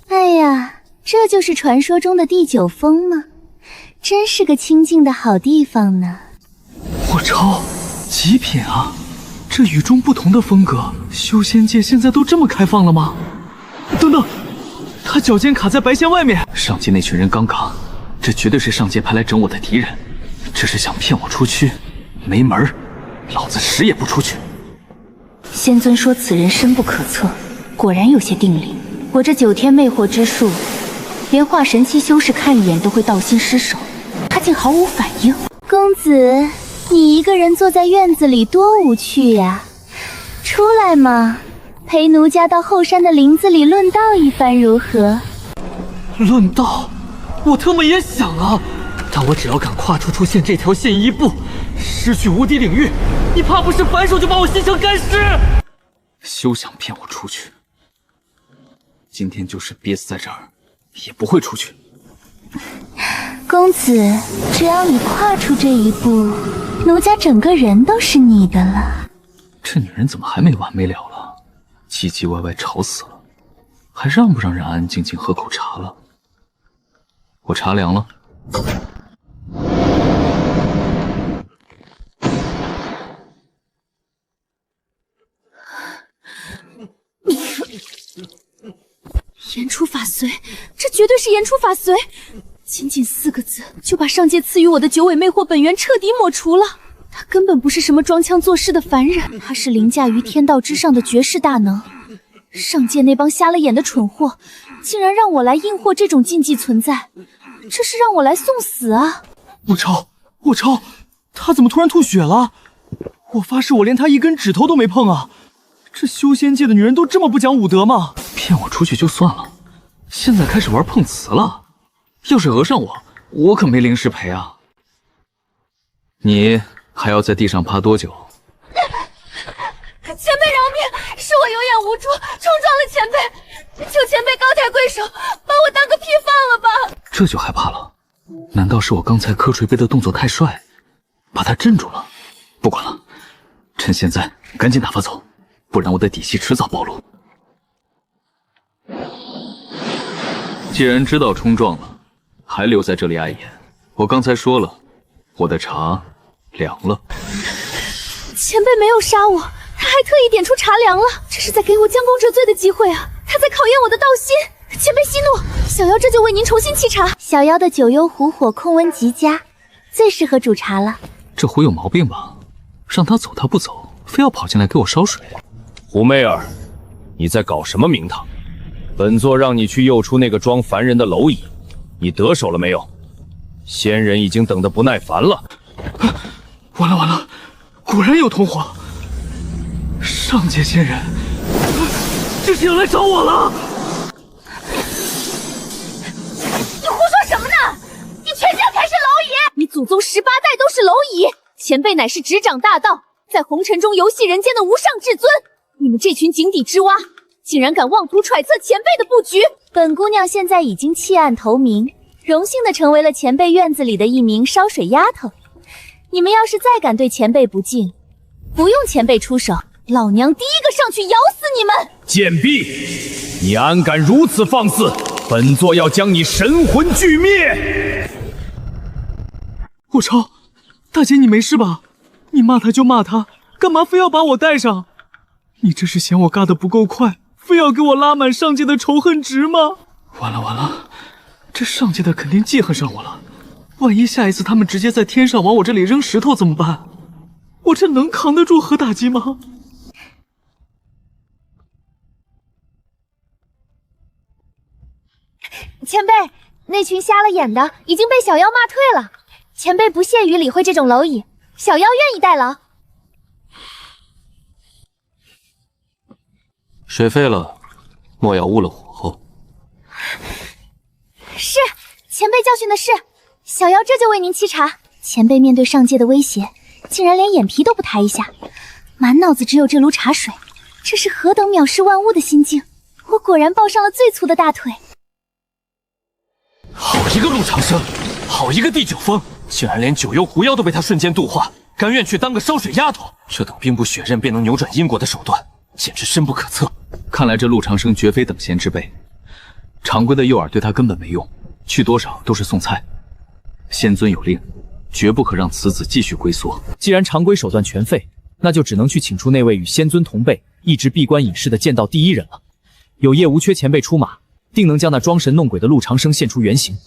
哎呀，这就是传说中的地九峰吗？真是个清静的好地方呢。我操，极品啊！这与众不同的风格，修仙界现在都这么开放了吗？等等，他脚尖卡在白线外面。上界那群人刚刚，这绝对是上界派来整我的敌人，这是想骗我出区，没门儿！老子死也不出去。仙尊说此人深不可测，果然有些定力。我这9天魅惑之术，连化神期修士看一眼都会道心失守，他竟毫无反应。公子，你一个人坐在院子里多无趣呀！出来嘛，陪奴家到后山的林子里论道一番如何？论道，我特么也想啊！但我只要敢跨出出现这条线一步，失去无敌领域，你怕不是反手就把我吸成干尸？休想骗我出去！今天就是憋死在这儿，也不会出去。公子，只要你跨出这一步，奴家整个人都是你的了。这女人怎么还没完没了了？唧唧歪歪吵死了，还让不让人安安静静喝口茶了？我茶凉了。言出法随，这绝对是言出法随。仅仅4个字，就把上界赐予我的9尾魅惑本源彻底抹除了。他根本不是什么装腔作势的凡人，他是凌驾于天道之上的绝世大能。上界那帮瞎了眼的蠢货，竟然让我来应和这种禁忌存在，这是让我来送死啊！我操！他怎么突然吐血了？我发誓，我连他一根指头都没碰啊！这修仙界的女人都这么不讲武德吗？骗我出去就算了，现在开始玩碰瓷了。要是讹上我，我可没零食赔啊！你还要在地上趴多久？前辈饶命，是无助，冲撞了前辈，求前辈高抬贵手，把我当个屁放了吧！这就害怕了？难道是我刚才磕锤杯的动作太帅，把他镇住了？不管了，趁现在赶紧打发走，不然我的底细迟早暴露。既然知道冲撞了，还留在这里碍眼？我刚才说了，我的茶凉了。前辈没有杀我，他还特意点出茶凉了，这是在给我将功折罪的机会啊！他在考验我的道心。前辈息怒，小妖这就为您重新沏茶。小妖的九幽湖火控温极佳，最适合煮茶了。这壶有毛病吧？让他走他不走，非要跑进来给我烧水。胡媚儿，你在搞什么名堂？本座让你去诱出那个装凡人的蝼蚁，你得手了没有？仙人已经等得不耐烦了。完了完了，果然有同伙。上界仙人，这是要来找我了。你胡说什么呢？你全家才是蝼蚁！你祖宗18代都是蝼蚁！前辈乃是执掌大道，在红尘中游戏人间的无上至尊。你们这群井底之蛙，竟然敢妄图揣测前辈的布局！本姑娘现在已经弃暗投明，荣幸的成为了前辈院子里的一名烧水丫头。你们要是再敢对前辈不敬，不用前辈出手，老娘第一个上去咬死你们！贱婢，你安敢如此放肆？本座要将你神魂俱灭！我操，大姐你没事吧？你骂他就骂他，干嘛非要把我带上？你这是嫌我嘎得不够快，非要给我拉满上界的仇恨值吗？完了完了，这上界的肯定记恨上我了。万一下一次他们直接在天上往我这里扔石头怎么办？我这能扛得住核打击吗？前辈，那群瞎了眼的已经被小妖骂退了。前辈不屑于理会这种蝼蚁，小妖愿意代劳。水沸了，莫要误了火候。是，前辈教训的是。小妖这就为您沏茶。前辈面对上界的威胁，竟然连眼皮都不抬一下，满脑子只有这炉茶水，这是何等藐视万物的心境！我果然抱上了最粗的大腿。好一个陆长生，好一个第九峰，竟然连九幽狐妖都被他瞬间度化，甘愿去当个烧水丫头。这等兵不血刃便能扭转因果的手段，简直深不可测。看来这陆长生绝非等闲之辈，常规的诱饵对他根本没用，去多少都是送菜。仙尊有令，绝不可让此子继续龟缩。既然常规手段全废，那就只能去请出那位与仙尊同辈、一直闭关隐世的剑道第一人了。有叶无缺前辈出马，定能将那装神弄鬼的陆长生现出原形。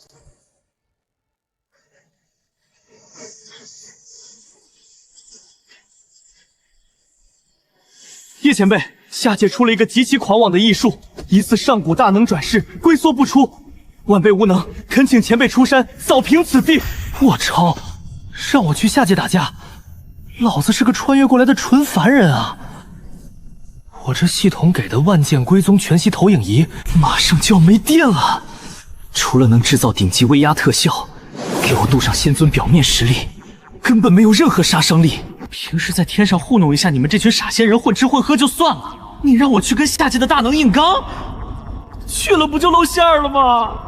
叶前辈，下界出了一个极其狂妄的异术，疑似上古大能转世，龟缩不出。晚辈无能，恳请前辈出山扫平此地。我操！让我去下界打架，老子是个穿越过来的纯凡人啊！我这系统给的万剑归宗全息投影仪马上就要没电了，除了能制造顶级威压特效，给我镀上仙尊表面实力，根本没有任何杀伤力。平时在天上糊弄一下你们这群傻仙人混吃混喝就算了，你让我去跟下界的大能硬刚，去了不就露馅了吗？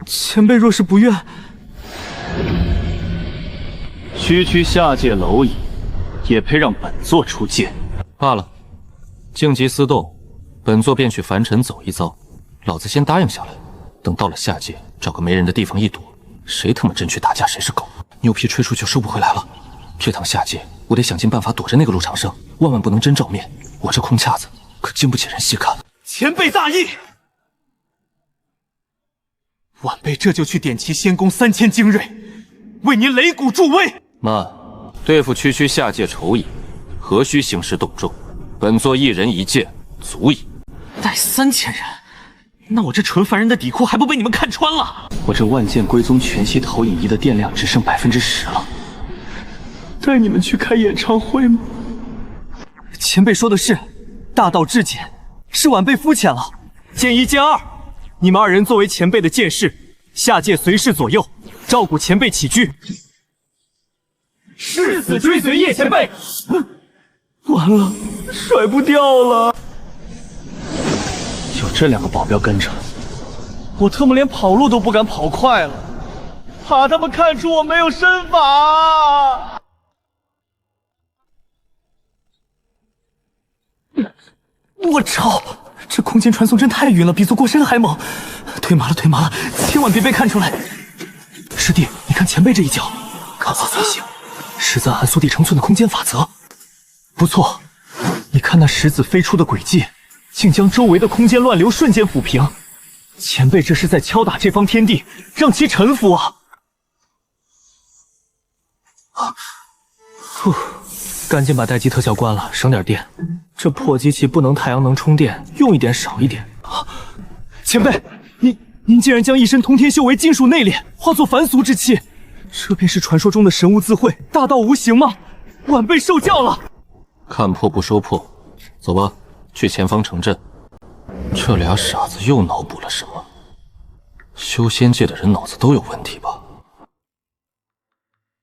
前辈若是不愿，区下界蝼蚁，也配让本座出界？罢了，静极思动，本座便去凡尘走一遭。老子先答应下来，等到了下界，找个没人的地方一躲，谁他妈真去打架谁是狗。牛皮吹出去收不回来了。这趟下界，我得想尽办法躲着那个陆长生，万万不能真照面。我这空架子可经不起人细看。前辈大义，晚辈这就去点齐仙宫3000精锐，为您擂鼓助威。慢，对付区下界仇蚁，何须兴师动众？本座一人一剑足矣。带3000人，那我这纯凡人的底裤还不被你们看穿了？我这万剑归宗全息投影仪的电量只剩10%了。带你们去开演唱会吗？前辈说的是，大道至简，是晚辈肤浅了。剑一剑二，你们2人作为前辈的剑士，下界随侍左右，照顾前辈起居。誓死追随叶前辈。完了，甩不掉了。有这2个保镖跟着，我特么连跑路都不敢跑快了，怕他们看出我没有身法。我操！这空间传送阵太晕了，比坐过山还猛。推麻了，推麻了，千万别被看出来。师弟，你看前辈这一脚，刚好才行，实则按缩地成寸的空间法则。不错，你看那石子飞出的轨迹，竟将周围的空间乱流瞬间抚平。前辈这是在敲打这方天地，让其臣服啊！赶紧把待机特效关了，省点电。这破机器不能太阳能充电，用一点少一点。前辈，您竟然将一身通天修为金属内敛化作凡俗之气，这便是传说中的神无自慧，大道无形吗？晚辈受教了。看破不说破，走吧，去前方城镇。这俩傻子又脑补了什么？修仙界的人脑子都有问题吧？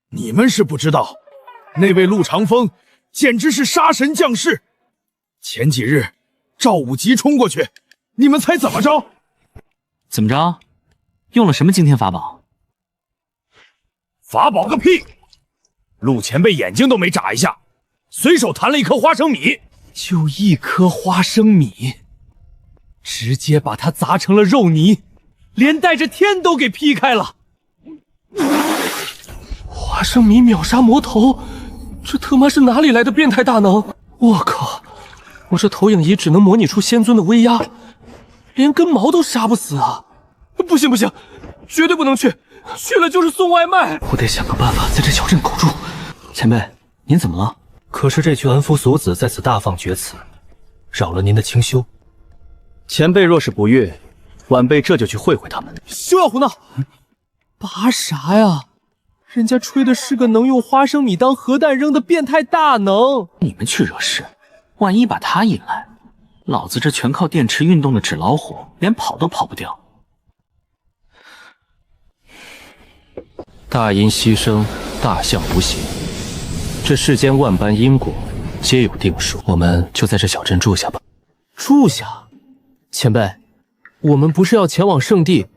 你们是不知道，那位陆长风简直是杀神降世。前几日赵武吉冲过去，你们猜怎么着？怎么着？用了什么惊天法宝？法宝个屁！陆前辈眼睛都没眨一下，随手弹了一颗花生米，就一颗花生米，直接把它砸成了肉泥，连带着天都给劈开了。花生米秒杀魔头，这他妈是哪里来的变态大能？我靠！我这投影仪只能模拟出仙尊的威压，连根毛都杀不死啊！不行不行，绝对不能去，去了就是送外卖。我得想个办法在这小镇苟住。前辈，您怎么了？可是这群恩夫俗子在此大放厥词，扰了您的清修。前辈若是不悦，晚辈这就去会会他们。休要胡闹！拔啥呀？人家吹的是个能用花生米当核弹扔的变态大能。你们去惹事，万一把他引来，老子这全靠电池运动的纸老虎，连跑都跑不掉。大音希声，大象无形。这世间万般因果，皆有定数。我们就在这小镇住下吧。住下？前辈，我们不是要前往圣地，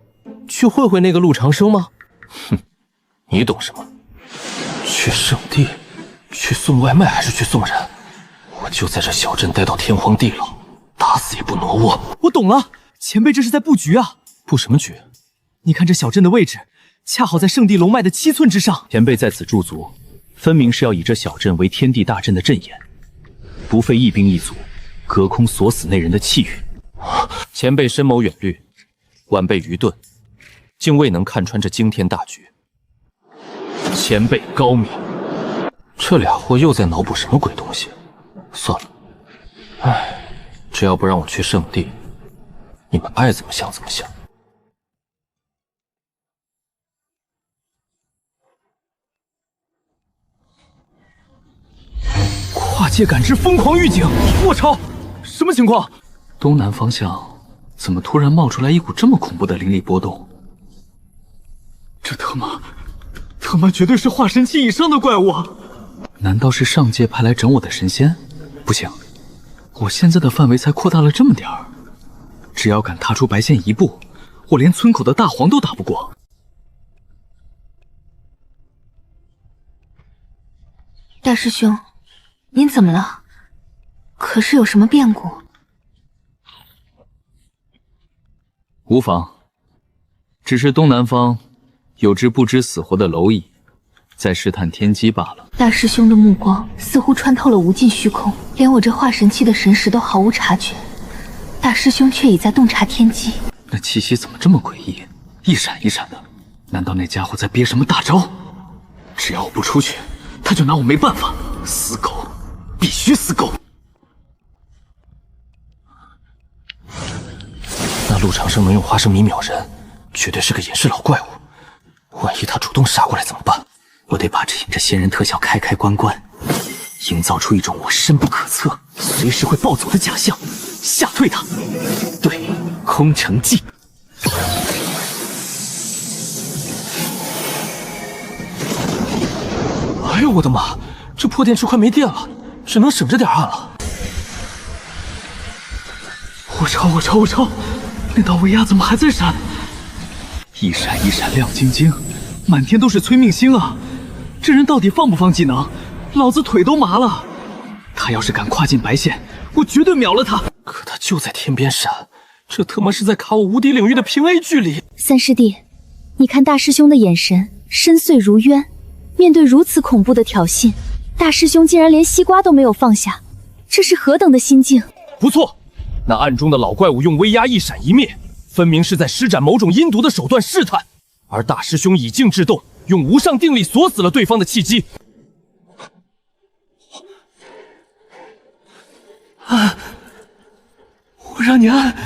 去会会那个陆长生吗？哼，你懂什么？去圣地？去送外卖还是去送人？我就在这小镇待到天荒地老，打死也不挪窝。我懂了，前辈这是在布局啊！布什么局？你看这小镇的位置，恰好在圣地龙脉的7寸之上。前辈在此驻足，分明是要以这小镇为天地大阵的阵眼，不费一兵一卒，隔空锁死那人的气运。前辈深谋远虑，晚辈愚钝，竟未能看穿这惊天大局。前辈高明，这俩货又在脑补什么鬼东西？算了，唉，只要不让我去圣地，你们爱怎么想怎么想。跨界感知疯狂预警！我操，什么情况？东南方向怎么突然冒出来一股这么恐怖的灵力波动？这他妈绝对是化神期以上的怪物啊！难道是上界派来整我的神仙？不行，我现在的范围才扩大了这么点儿，只要敢踏出白线一步，我连村口的大黄都打不过。大师兄，您怎么了？可是有什么变故？无妨，只是东南方有只不知死活的蝼蚁，在试探天机罢了。大师兄的目光似乎穿透了无尽虚空，连我这化神期的神识都毫无察觉，大师兄却已在洞察天机。那气息怎么这么诡异，一闪一闪的？难道那家伙在憋什么大招？只要我不出去，他就拿我没办法。死狗，必须死狗！那陆长生能用花生米秒人，绝对是个隐世老怪物。万一他主动杀过来怎么办？我得把这仙人特效开关，营造出一种我深不可测、随时会暴走的假象，吓退他。对，空城计。哎呦我的妈！这破电池快没电了，只能省着点暗了。我抄！那道威压怎么还在闪？一闪一闪亮晶晶，满天都是催命星啊！这人到底放不放技能？老子腿都麻了。他要是敢跨进白线，我绝对秒了他。可他就在天边闪，这他妈是在卡我无敌领域的平 A 距离。三师弟，你看大师兄的眼神深邃如渊，面对如此恐怖的挑衅，大师兄竟然连西瓜都没有放下，这是何等的心境？不错，那暗中的老怪物用威压一闪一灭，分明是在施展某种阴毒的手段试探，而大师兄以静制动，用无上定力锁死了对方的契机。我让你按，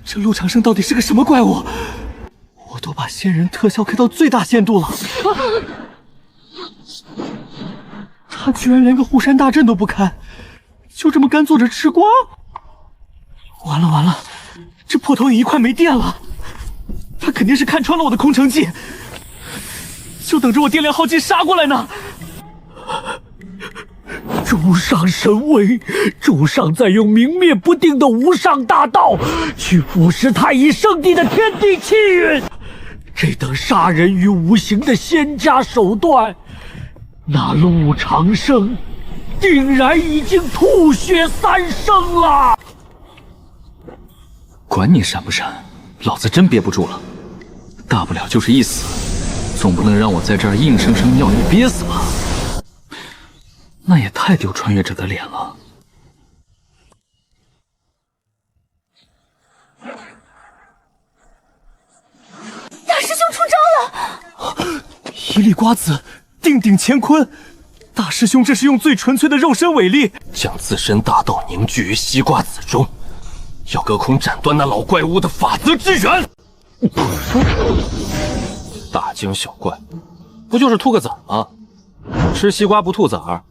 这陆长生到底是个什么怪物？我都把仙人特效开到最大限度了，他居然连个护山大阵都不开，就这么干坐着吃瓜？完了，这破投影仪快没电了，他肯定是看穿了我的空城计，就等着我电量耗尽杀过来呢。主上神威，主上在用明灭不定的无上大道去腐蚀太乙圣地的天地气运，这等杀人于无形的仙家手段，那陆长生定然已经吐血3升了。管你闪不闪，老子真憋不住了，大不了就是一死，总不能让我在这儿硬生生要你憋死吧？那也太丢穿越者的脸了。大师兄出招了！一粒瓜子，定鼎乾坤。大师兄这是用最纯粹的肉身伟力，将自身大道凝聚于西瓜子中，要隔空斩断那老怪物的法则之源。大惊小怪，不就是吐个籽吗？吃西瓜不吐籽儿，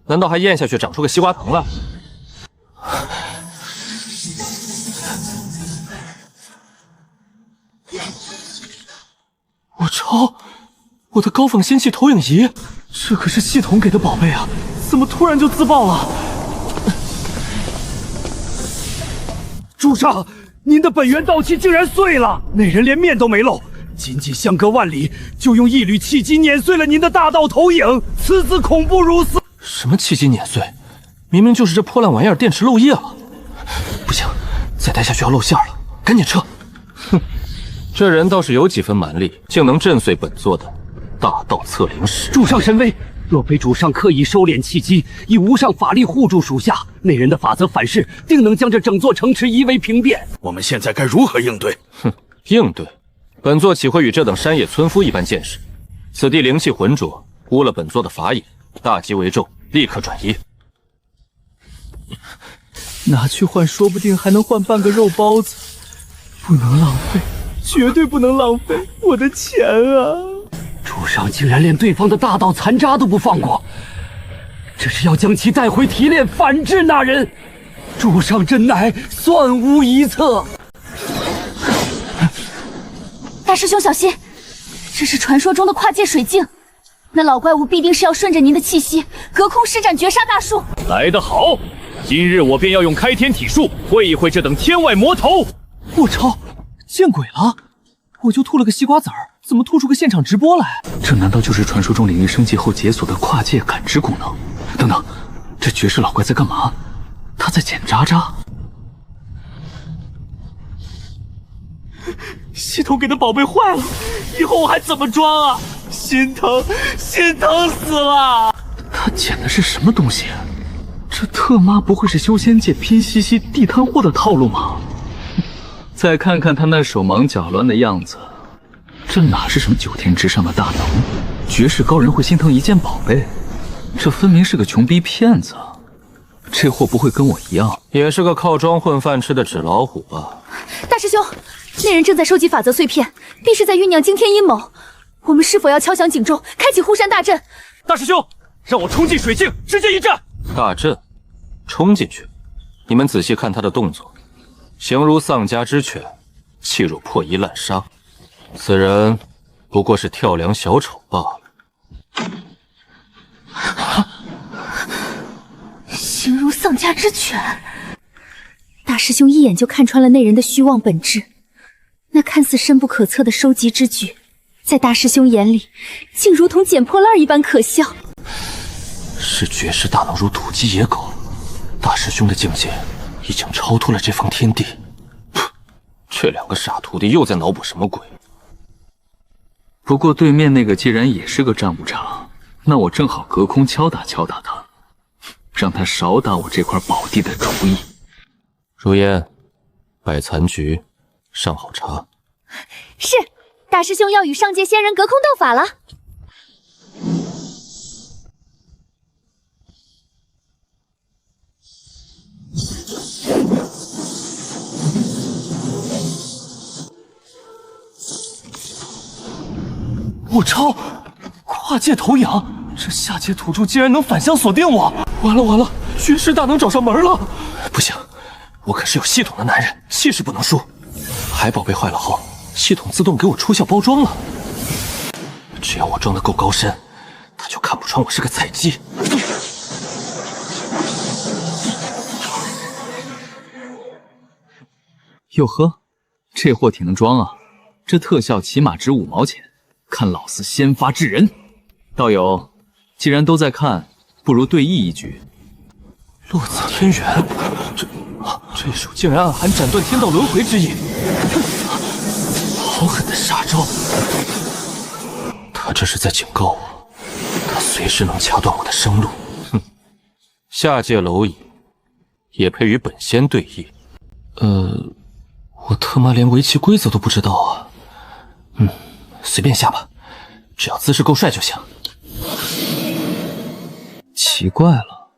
难道还咽下去长出个西瓜藤来？我操！我的高仿仙气投影仪，这可是系统给的宝贝啊，怎么突然就自爆了？主上，您的本源道气竟然碎了，那人连面都没露，仅仅相隔万里，就用一缕契机碾碎了您的大道投影，此子恐怖如斯。什么契机碾碎？明明就是这破烂玩意儿电池漏液了。不行，再待下去要露馅了，赶紧撤！哼，这人倒是有几分蛮力，竟能震碎本座的大道测灵石。主上神威，若非主上刻意收敛契机，以无上法力护住属下，那人的法则反噬，定能将这整座城池夷为平变。我们现在该如何应对？哼，应对？本座岂会与这等山野村夫一般见识？此地灵气浑浊，污了本座的法眼，大吉为重，立刻转移。拿去换，说不定还能换半个肉包子。不能浪费，绝对不能浪费我的钱啊！主上竟然连对方的大道残渣都不放过，这是要将其带回提炼，反制那人。主上真乃算无一策。大师兄小心，这是传说中的跨界水镜，那老怪物必定是要顺着您的气息，隔空施展绝杀大术。来得好，今日我便要用开天体术会一会这等天外魔头。我操，见鬼了！我就吐了个西瓜籽儿，怎么吐出个现场直播来？这难道就是传说中领域升级后解锁的跨界感知功能？等等，这绝世老怪在干嘛？他在捡渣渣。系统给的宝贝坏了，以后我还怎么装啊？心疼死了！他捡的是什么东西？这特妈不会是修仙界拼夕夕地摊货的套路吗？再看看他那手忙脚乱的样子，这哪是什么9天之上的大能？绝世高人会心疼一件宝贝？这分明是个穷逼骗子！这货不会跟我一样，也是个靠装混饭吃的纸老虎吧？大师兄，那人正在收集法则碎片，必是在酝酿惊天阴谋。我们是否要敲响警钟，开启护山大阵？大师兄，让我冲进水镜，直接一战！大阵，冲进去！你们仔细看他的动作，形如丧家之犬，气如破衣烂纱。此人不过是跳梁小丑罢了。形如丧家之犬。大师兄一眼就看穿了那人的虚妄本质，那看似深不可测的收集之举，在大师兄眼里，竟如同捡破烂一般可笑。是绝世大能如土鸡野狗，大师兄的境界已经超脱了这方天地。这两个傻徒弟又在脑补什么鬼？不过对面那个既然也是个战五常，那我正好隔空敲打敲打他，让他少打我这块宝地的主意。如烟，摆残局，上好茶。是，大师兄要与上界仙人隔空斗法了。我操！跨界投影，这下界土著竟然能反向锁定我！完了完了，绝世大能找上门了！不行，我可是有系统的男人，气势不能输。海宝贝坏了后，系统自动给我出效包装了。只要我装得够高深，他就看不穿我是个菜鸡。哟呵，这货挺能装啊！这特效起码值5毛钱。看老子先发制人！道友，既然都在看，不如对弈一局。落子天元，这手竟然暗含斩断天道轮回之意，好狠的杀招！他这是在警告我，他随时能掐断我的生路。哼，下界蝼蚁也配与本仙对弈？我他妈连围棋规则都不知道啊！随便下吧，只要姿势够帅就行。奇怪了，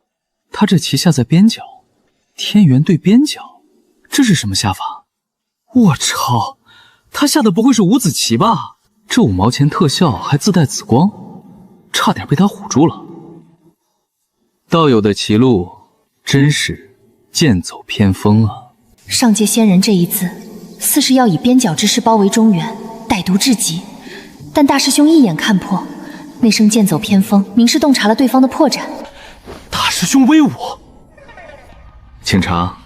他这棋下在边角，天元对边角，这是什么下法？我操，他下的不会是五子棋吧？这5毛钱特效还自带紫光，差点被他唬住了。道友的棋路真是剑走偏锋啊！上界仙人这一字，似是要以边角之势包围中原，歹毒至极。但大师兄一眼看破，那声剑走偏锋，明是洞察了对方的破绽。大师兄威武！请茶。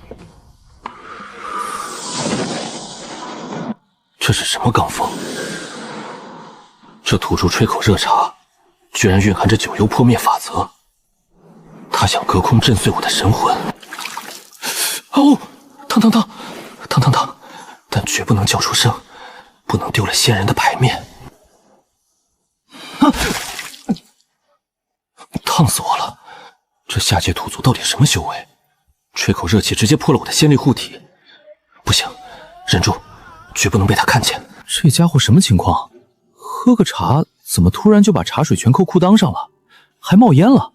这是什么罡风？这土著吹口热茶，居然蕴含着九幽破灭法则。他想隔空震碎我的神魂。哦，疼！但绝不能叫出声，不能丢了仙人的牌面。烫死我了！这下界土族到底什么修为？吹口热气直接破了我的仙力护体。不行，忍住，绝不能被他看见。这家伙什么情况？喝个茶，怎么突然就把茶水全扣裤裆上了，还冒烟了？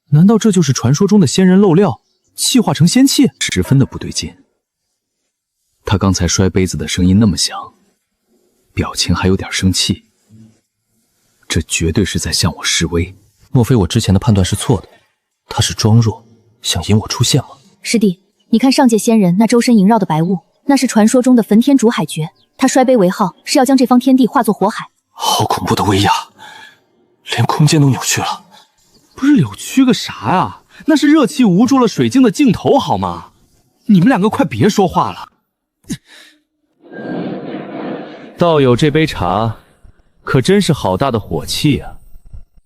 难道这就是传说中的仙人漏料，气化成仙气？十分的不对劲。他刚才摔杯子的声音那么响，表情还有点生气，这绝对是在向我示威。莫非我之前的判断是错的？他是装弱，想引我出现吗？师弟，你看上界仙人那周身萦绕的白雾，那是传说中的焚天逐海诀。他摔杯为号，是要将这方天地化作火海。好恐怖的威压，连空间都扭曲了。不是扭曲个啥呀？那是热气捂住了水晶的尽头，好吗？你们两个快别说话了。道友这杯茶可真是好大的火气啊，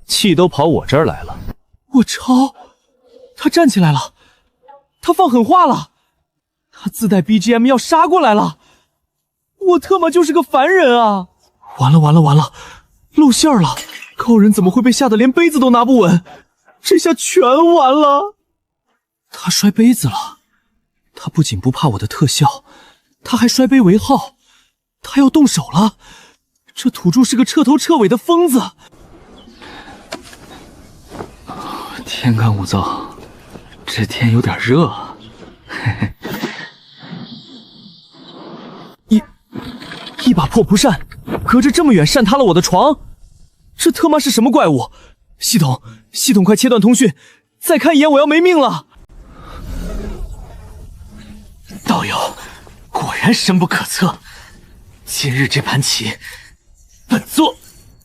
气都跑我这儿来了。我操，他站起来了，他放狠话了，他自带 BGM 要杀过来了，我特么就是个凡人啊！完了，露馅了，高人怎么会被吓得连杯子都拿不稳？这下全完了。他摔杯子了，他不仅不怕我的特效，他还摔杯为号，他要动手了。这土著是个彻头彻尾的疯子。天干物燥，这天有点热。一把破蒲扇，隔着这么远扇塌了我的床，这他妈是什么怪物？系统快切断通讯，再看一眼我要没命了。道友，果然深不可测，今日这盘棋，本座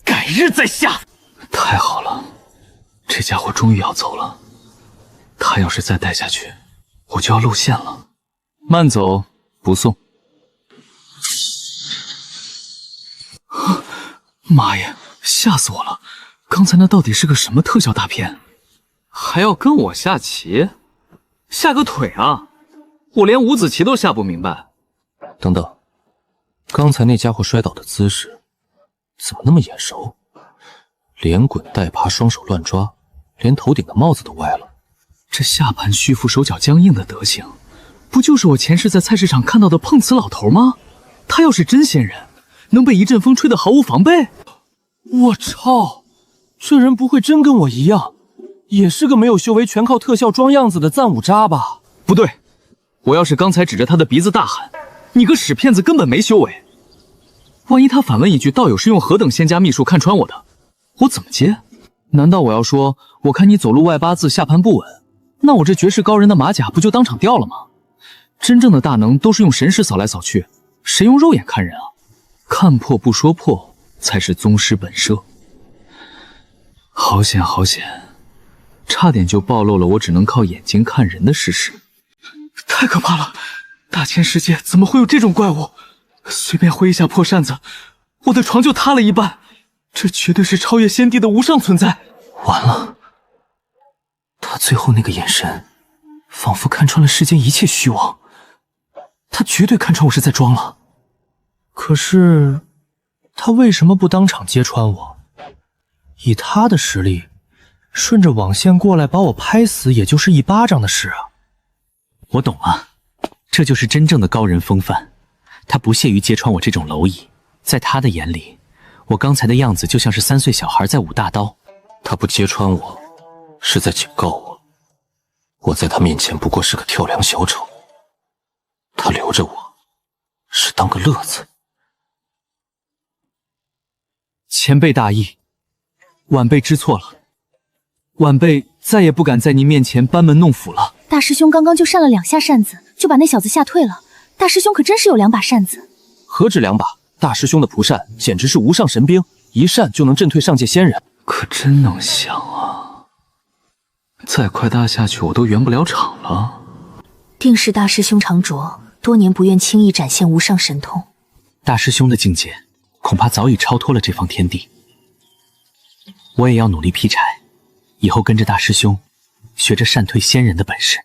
改日再下。太好了，这家伙终于要走了。他要是再带下去，我就要露馅了。慢走，不送。妈呀，吓死我了！刚才那到底是个什么特效大片？还要跟我下棋？下个腿啊！我连五子棋都下不明白。等等，刚才那家伙摔倒的姿势怎么那么眼熟？连滚带爬，双手乱抓，连头顶的帽子都歪了。这下盘虚浮、手脚僵硬的德行，不就是我前世在菜市场看到的碰瓷老头吗？他要是真仙人，能被一阵风吹得毫无防备？我操，这人不会真跟我一样，也是个没有修为、全靠特效装样子的赞武渣吧？不对，我要是刚才指着他的鼻子大喊：“你个屎骗子，根本没修为！”万一他反问一句：“道友是用何等仙家秘术看穿我的？”我怎么接？难道我要说我看你走路外八字，下盘不稳？那我这绝世高人的马甲不就当场掉了吗？真正的大能都是用神识扫来扫去，谁用肉眼看人啊？看破不说破，才是宗师本色。好险好险，差点就暴露了我只能靠眼睛看人的事实。太可怕了！大千世界怎么会有这种怪物？随便挥一下破扇子，我的床就塌了一半。这绝对是超越先帝的无上存在。完了，他最后那个眼神，仿佛看穿了世间一切虚妄。他绝对看穿我是在装了。可是，他为什么不当场揭穿我？以他的实力，顺着网线过来把我拍死，也就是一巴掌的事啊。我懂了，这就是真正的高人风范。他不屑于揭穿我这种蝼蚁，在他的眼里，我刚才的样子就像是3岁小孩在舞大刀。他不揭穿我，是在警告我，我在他面前不过是个跳梁小丑，他留着我，是当个乐子。前辈大义，晚辈知错了，晚辈再也不敢在您面前班门弄斧了。大师兄刚刚就扇了2下扇子，就把那小子吓退了。大师兄可真是有2把扇子。何止2把，大师兄的蒲扇简直是无上神兵，一扇就能震退上界仙人。可真能想啊！再快搭下去，我都圆不了场了。定是大师兄长拙，多年不愿轻易展现无上神通。大师兄的境界，恐怕早已超脱了这方天地。我也要努力劈柴，以后跟着大师兄，学着扇退仙人的本事。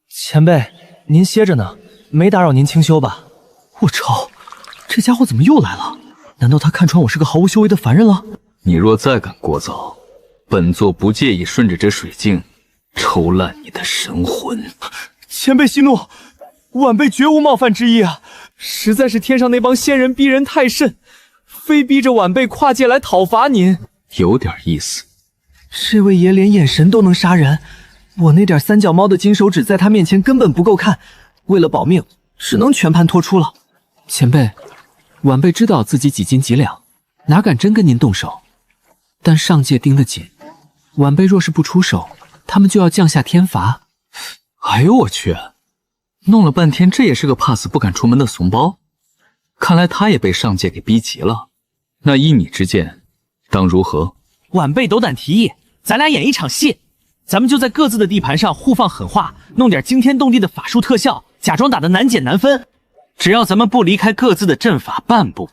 前辈，您歇着呢，没打扰您清修吧？我操，这家伙怎么又来了？难道他看穿我是个毫无修为的凡人了？你若再敢聒噪，本座不介意顺着这水镜抽烂你的神魂。前辈息怒，晚辈绝无冒犯之意啊！实在是天上那帮仙人逼人太甚，非逼着晚辈跨界来讨伐您。有点意思。这位爷连眼神都能杀人，我那点3脚猫的金手指在他面前根本不够看，为了保命，只能全盘托出了。前辈，晚辈知道自己几斤几两，哪敢真跟您动手？但上界盯得紧，晚辈若是不出手，他们就要降下天罚。哎呦我去！弄了半天，这也是个怕死不敢出门的怂包。看来他也被上界给逼急了。那依你之见，当如何？晚辈斗胆提议，咱俩演一场戏。咱们就在各自的地盘上互放狠话，弄点惊天动地的法术特效，假装打得难解难分。只要咱们不离开各自的阵法半步，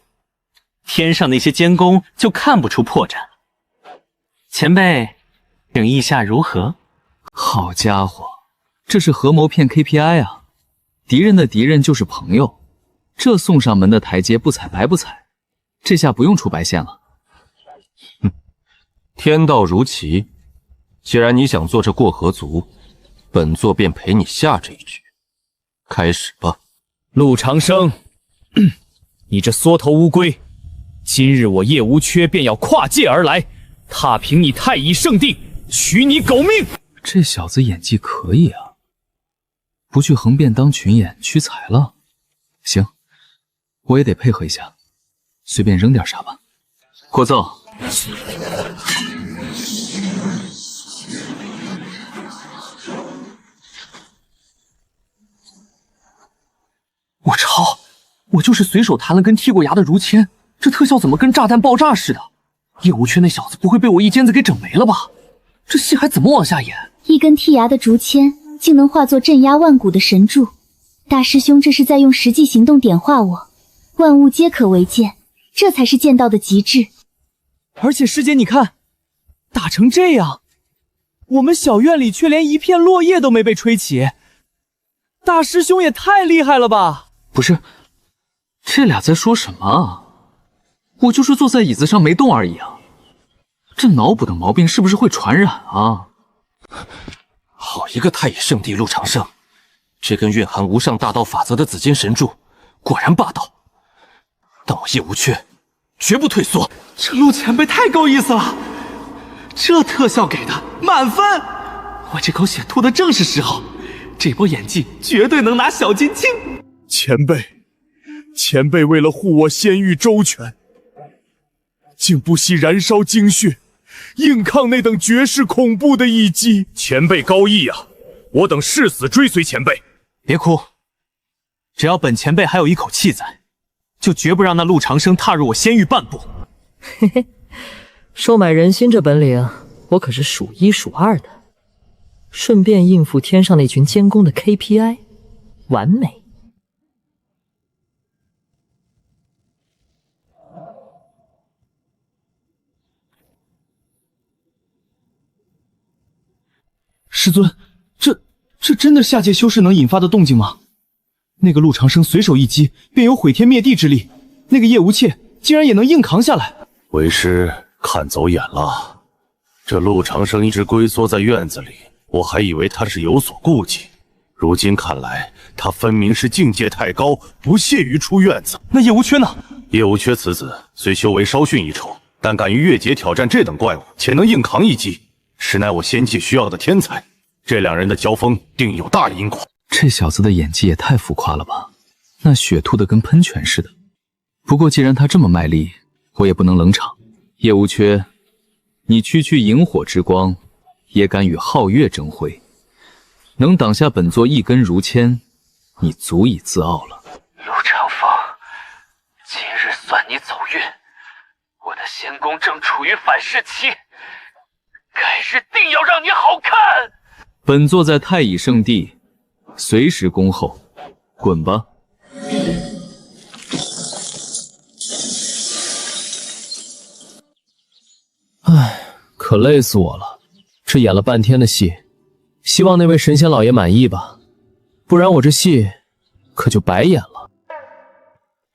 天上那些监工就看不出破绽。前辈，请意下如何？好家伙，这是合谋骗 KPI 啊！敌人的敌人就是朋友，这送上门的台阶不踩白不踩，这下不用出白线了。哼，天道如棋。既然你想做这过河卒，本座便陪你下这一局。开始吧。陆长生，你这缩头乌龟，今日我叶无缺便要跨界而来，踏平你太乙圣地，取你狗命！这小子演技可以啊，不去横店当群演屈才了。行，我也得配合一下，随便扔点啥吧。聒噪。我操！我就是随手弹了根剔过牙的如签，这特效怎么跟炸弹爆炸似的？叶无缺那小子不会被我一尖子给整没了吧？这戏还怎么往下演？一根剔牙的竹签竟能化作镇压万古的神柱，大师兄这是在用实际行动点化我，万物皆可为剑，这才是剑道的极致。而且师姐你看，打成这样，我们小院里却连一片落叶都没被吹起，大师兄也太厉害了吧！不是，这俩在说什么啊？我就是坐在椅子上没动而已啊，这脑补的毛病是不是会传染啊？好一个太乙圣地陆长生，这根蕴含无上大道法则的紫金神柱果然霸道，但我叶无缺绝不退缩。这陆前辈太够意思了，这特效给的满分，我这口血吐的正是时候，这波演技绝对能拿小金青。前辈为了护我仙域周全，竟不惜燃烧精血，硬抗那等绝世恐怖的一击。前辈高义啊，我等誓死追随前辈。别哭，只要本前辈还有一口气在，就绝不让那陆长生踏入我仙域半步。嘿嘿，收买人心这本领，我可是数一数二的。顺便应付天上那群监工的 KPI， 完美。师尊，这真的下界修士能引发的动静吗？那个陆长生随手一击便有毁天灭地之力，那个叶无切竟然也能硬扛下来。为师看走眼了，这陆长生一直龟缩在院子里，我还以为他是有所顾忌，如今看来，他分明是境界太高，不屑于出院子。那叶无缺呢？叶无缺此子虽修为稍逊一筹，但敢于越劫挑战这等怪物，且能硬扛一击，实乃我仙界需要的天才。这两人的交锋定有大因果。这小子的演技也太浮夸了吧，那血吐得跟喷泉似的。不过既然他这么卖力，我也不能冷场。叶无缺，你区区萤火之光，也敢与皓月争辉，能挡下本座一根如签，你足以自傲了。陆长风，今日算你走运，我的仙宫正处于反噬期，改日定要让你好看。本座在太乙圣地，随时恭候，滚吧！唉，可累死我了，这演了半天的戏，希望那位神仙老爷满意吧，不然我这戏可就白演了。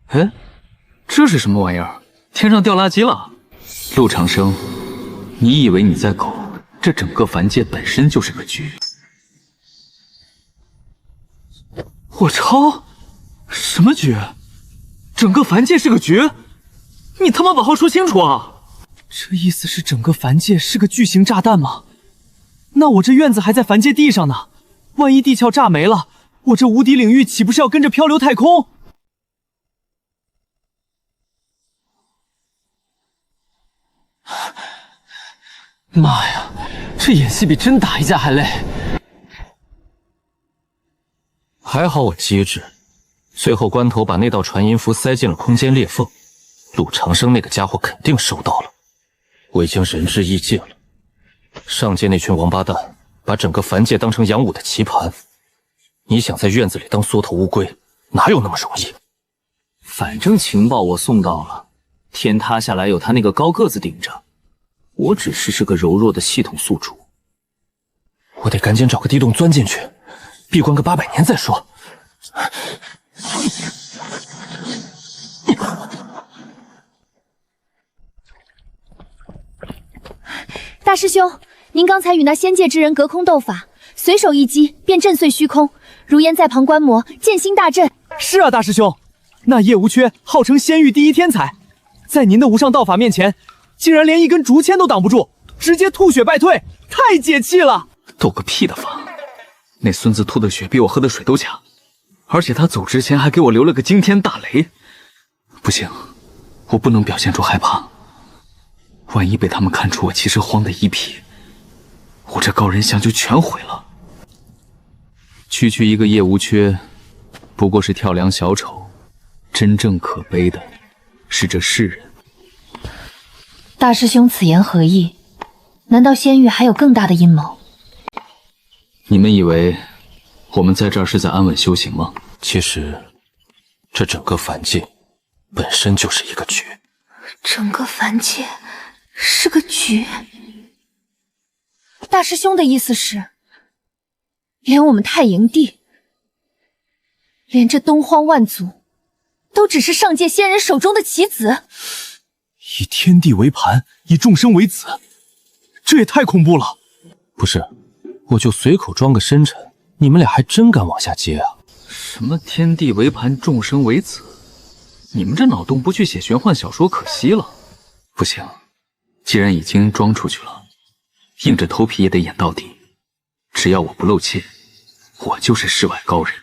哎，这是什么玩意儿？天上掉垃圾了！陆长生，你以为你在狗？这整个凡界本身就是个局。我操！什么局？整个凡界是个局？你他妈把话说清楚啊！这意思是整个凡界是个巨型炸弹吗？那我这院子还在凡界地上呢，万一地壳炸没了，我这无敌领域岂不是要跟着漂流太空？妈呀，这演戏比真打一架还累。还好我机智，最后关头把那道传音符塞进了空间裂缝。陆长生那个家伙肯定收到了，我已经仁至义尽了。上界那群王八蛋把整个凡界当成养武的棋盘，你想在院子里当缩头乌龟，哪有那么容易？反正情报我送到了，天塌下来有他那个高个子顶着，我只是个柔弱的系统宿主。我得赶紧找个地洞钻进去，闭关个800年再说。大师兄，您刚才与那仙界之人隔空斗法，随手一击便震碎虚空，如烟在旁观摩，剑心大震。是啊，大师兄，那叶无缺号称仙域第一天才，在您的无上道法面前，竟然连一根竹签都挡不住，直接吐血败退，太解气了！斗个屁的法！那孙子吐的血比我喝的水都强，而且他走之前还给我留了个惊天大雷。不行，我不能表现出害怕，万一被他们看出我其实慌的一批，我这高人像就全毁了。区区一个叶无缺，不过是跳梁小丑，真正可悲的是这世人。大师兄此言何意？难道仙域还有更大的阴谋？你们以为我们在这儿是在安稳修行吗？其实，这整个凡界本身就是一个局。整个凡界是个局。大师兄的意思是，连我们太营地，连这东荒万族，都只是上界仙人手中的棋子。以天地为盘，以众生为子，这也太恐怖了。不是，我就随口装个深沉，你们俩还真敢往下接啊？什么天地为盘，众生为子？你们这脑洞不去写玄幻小说可惜了。不行，既然已经装出去了，硬着头皮也得演到底。只要我不露怯，我就是世外高人。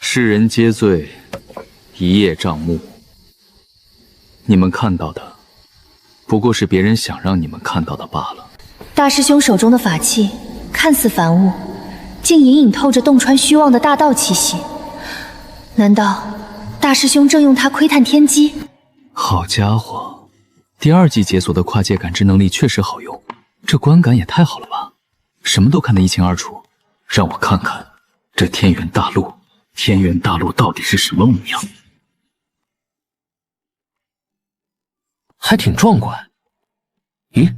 世人皆醉，一叶障目。你们看到的，不过是别人想让你们看到的罢了。大师兄手中的法器看似凡物，竟隐隐透着洞穿虚妄的大道气息。难道大师兄正用它窥探天机？好家伙，第2级解锁的跨界感知能力确实好用，这观感也太好了吧！什么都看得一清二楚。让我看看这天元大陆，天元大陆到底是什么模样？还挺壮观。咦，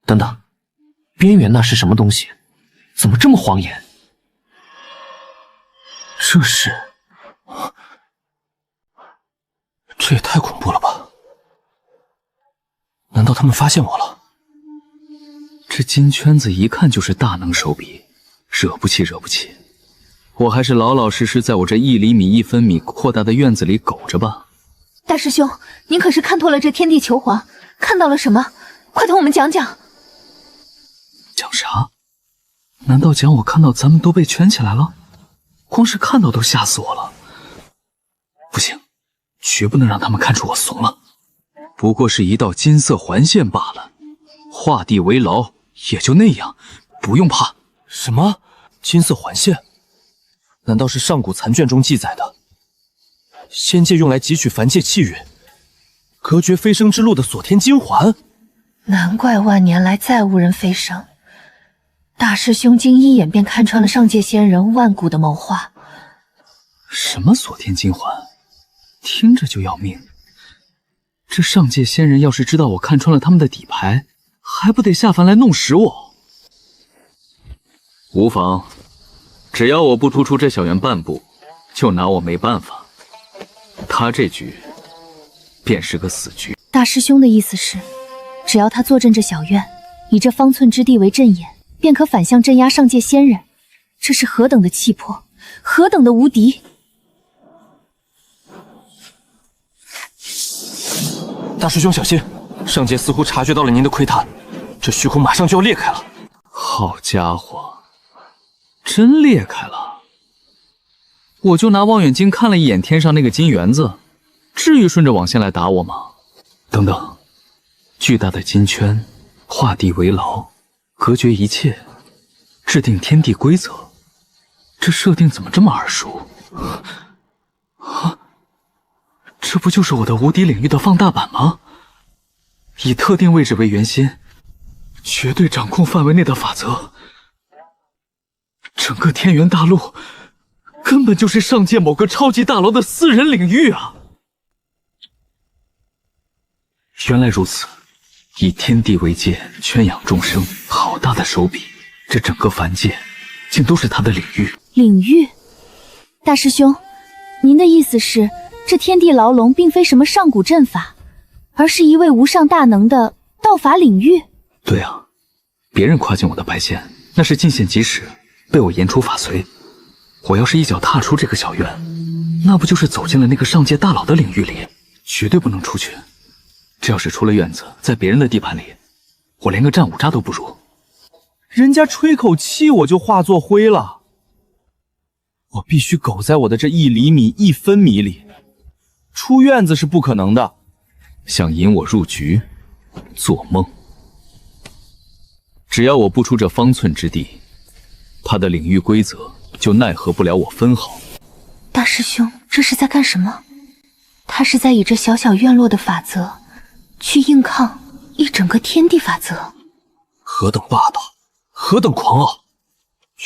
等等，边缘那是什么东西？怎么这么晃眼？这也太恐怖了吧！难道他们发现我了？这金圈子一看就是大能手笔，惹不起惹不起。我还是老老实实在我这1厘米1分米扩大的院子里苟着吧。大师兄，您可是看透了这天地球皇，看到了什么？快同我们讲讲。讲啥？难道讲我看到咱们都被圈起来了？光是看到都吓死我了。不行，绝不能让他们看出我怂了。不过是一道金色环线罢了，画地为牢，也就那样，不用怕。什么？金色环线？难道是上古残卷中记载的？仙界用来汲取凡界气运，隔绝飞升之路的锁天金环。难怪万年来再无人飞升，大师兄竟一眼便看穿了上界仙人万古的谋划。什么锁天金环？听着就要命。这上界仙人要是知道我看穿了他们的底牌，还不得下凡来弄死我？无妨，只要我不突出这小院半步，就拿我没办法。他这局便是个死局。大师兄的意思是，只要他坐镇这小院，以这方寸之地为阵眼，便可反向镇压上界仙人。这是何等的气魄，何等的无敌！大师兄小心，上界似乎察觉到了您的窥探，这虚空马上就要裂开了。好家伙，真裂开了！我就拿望远镜看了一眼天上那个金园子，至于顺着网线来打我吗？等等，巨大的金圈，画地为牢，隔绝一切，制定天地规则，这设定怎么这么耳熟？啊，这不就是我的无敌领域的放大版吗？以特定位置为圆心，绝对掌控范围内的法则，整个天元大陆根本就是上界某个超级大佬的私人领域啊！原来如此，以天地为界，圈养众生，好大的手笔！这整个凡界竟都是他的领域。领域？大师兄，您的意思是，这天地牢笼并非什么上古阵法，而是一位无上大能的道法领域？对啊，别人跨进我的白线，那是尽显即使，被我言出法随。我要是一脚踏出这个小院，那不就是走进了那个上界大佬的领域里，绝对不能出去。这要是出了院子，在别人的地盘里，我连个战五渣都不如。人家吹口气我就化作灰了，我必须苟在我的这1厘米1分米里，出院子是不可能的。想引我入局，做梦！只要我不出这方寸之地，他的领域规则就奈何不了我分毫。大师兄，这是在干什么？他是在以这小小院落的法则，去硬抗一整个天地法则。何等霸道，何等狂傲！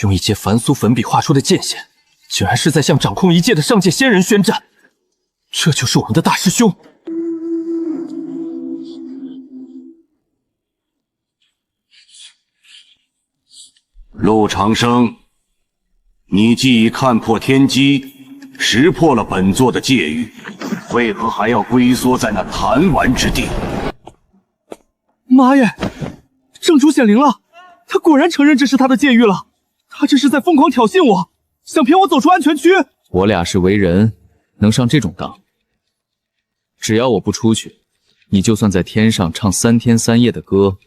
用一介凡俗粉笔画出的剑仙，竟然是在向掌控一界的上界仙人宣战。这就是我们的大师兄。陆长生，你既已看破天机，识破了本座的戒律，为何还要龟缩在那弹丸之地？妈耶！圣主显灵了，他果然承认这是他的戒律了。他这是在疯狂挑衅我，想骗我走出安全区。我俩是为人，能上这种当？只要我不出去，你就算在天上唱3天3夜的歌，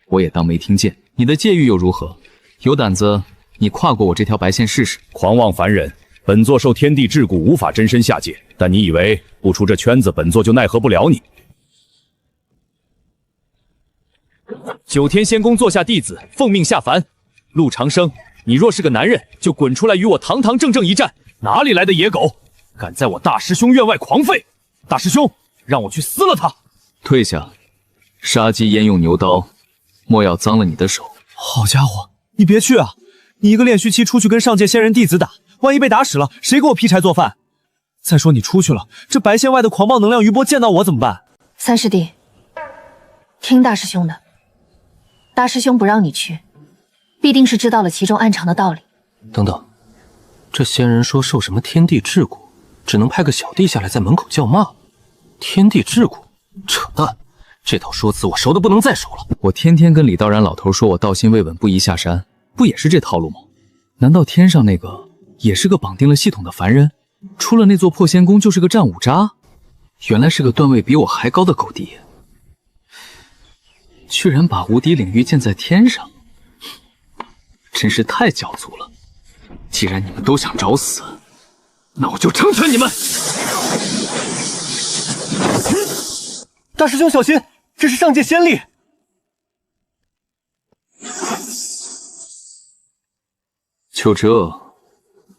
我也当没听见。你的戒律又如何？有胆子你跨过我这条白线试试！狂妄凡人，本座受天地桎梏，无法真身下界。但你以为不出这圈子，本座就奈何不了你9天仙宫座下弟子奉命下凡。陆长生，你若是个男人，就滚出来与我堂堂正正一战！哪里来的野狗，敢在我大师兄院外狂吠！大师兄，让我去撕了他！退下，杀鸡焉用牛刀，莫要脏了你的手。好家伙，你别去啊！你一个炼虚期出去跟上界仙人弟子打，万一被打死了，谁给我劈柴做饭？再说你出去了，这白线外的狂暴能量余波见到我怎么办？三师弟，听大师兄的。大师兄不让你去，必定是知道了其中暗藏的道理。等等，这仙人说受什么天地桎梏，只能派个小弟下来在门口叫骂。天地桎梏，扯淡！这套说辞我熟的不能再熟了。我天天跟李道然老头说我道心未稳，不宜下山，不也是这套路吗？难道天上那个也是个绑定了系统的凡人？出了那座破仙宫就是个战五渣？原来是个段位比我还高的狗弟，居然把无敌领域建在天上，真是太骄足了。既然你们都想找死，那我就成全你们。大师兄小心，这是上界仙力。秋哲，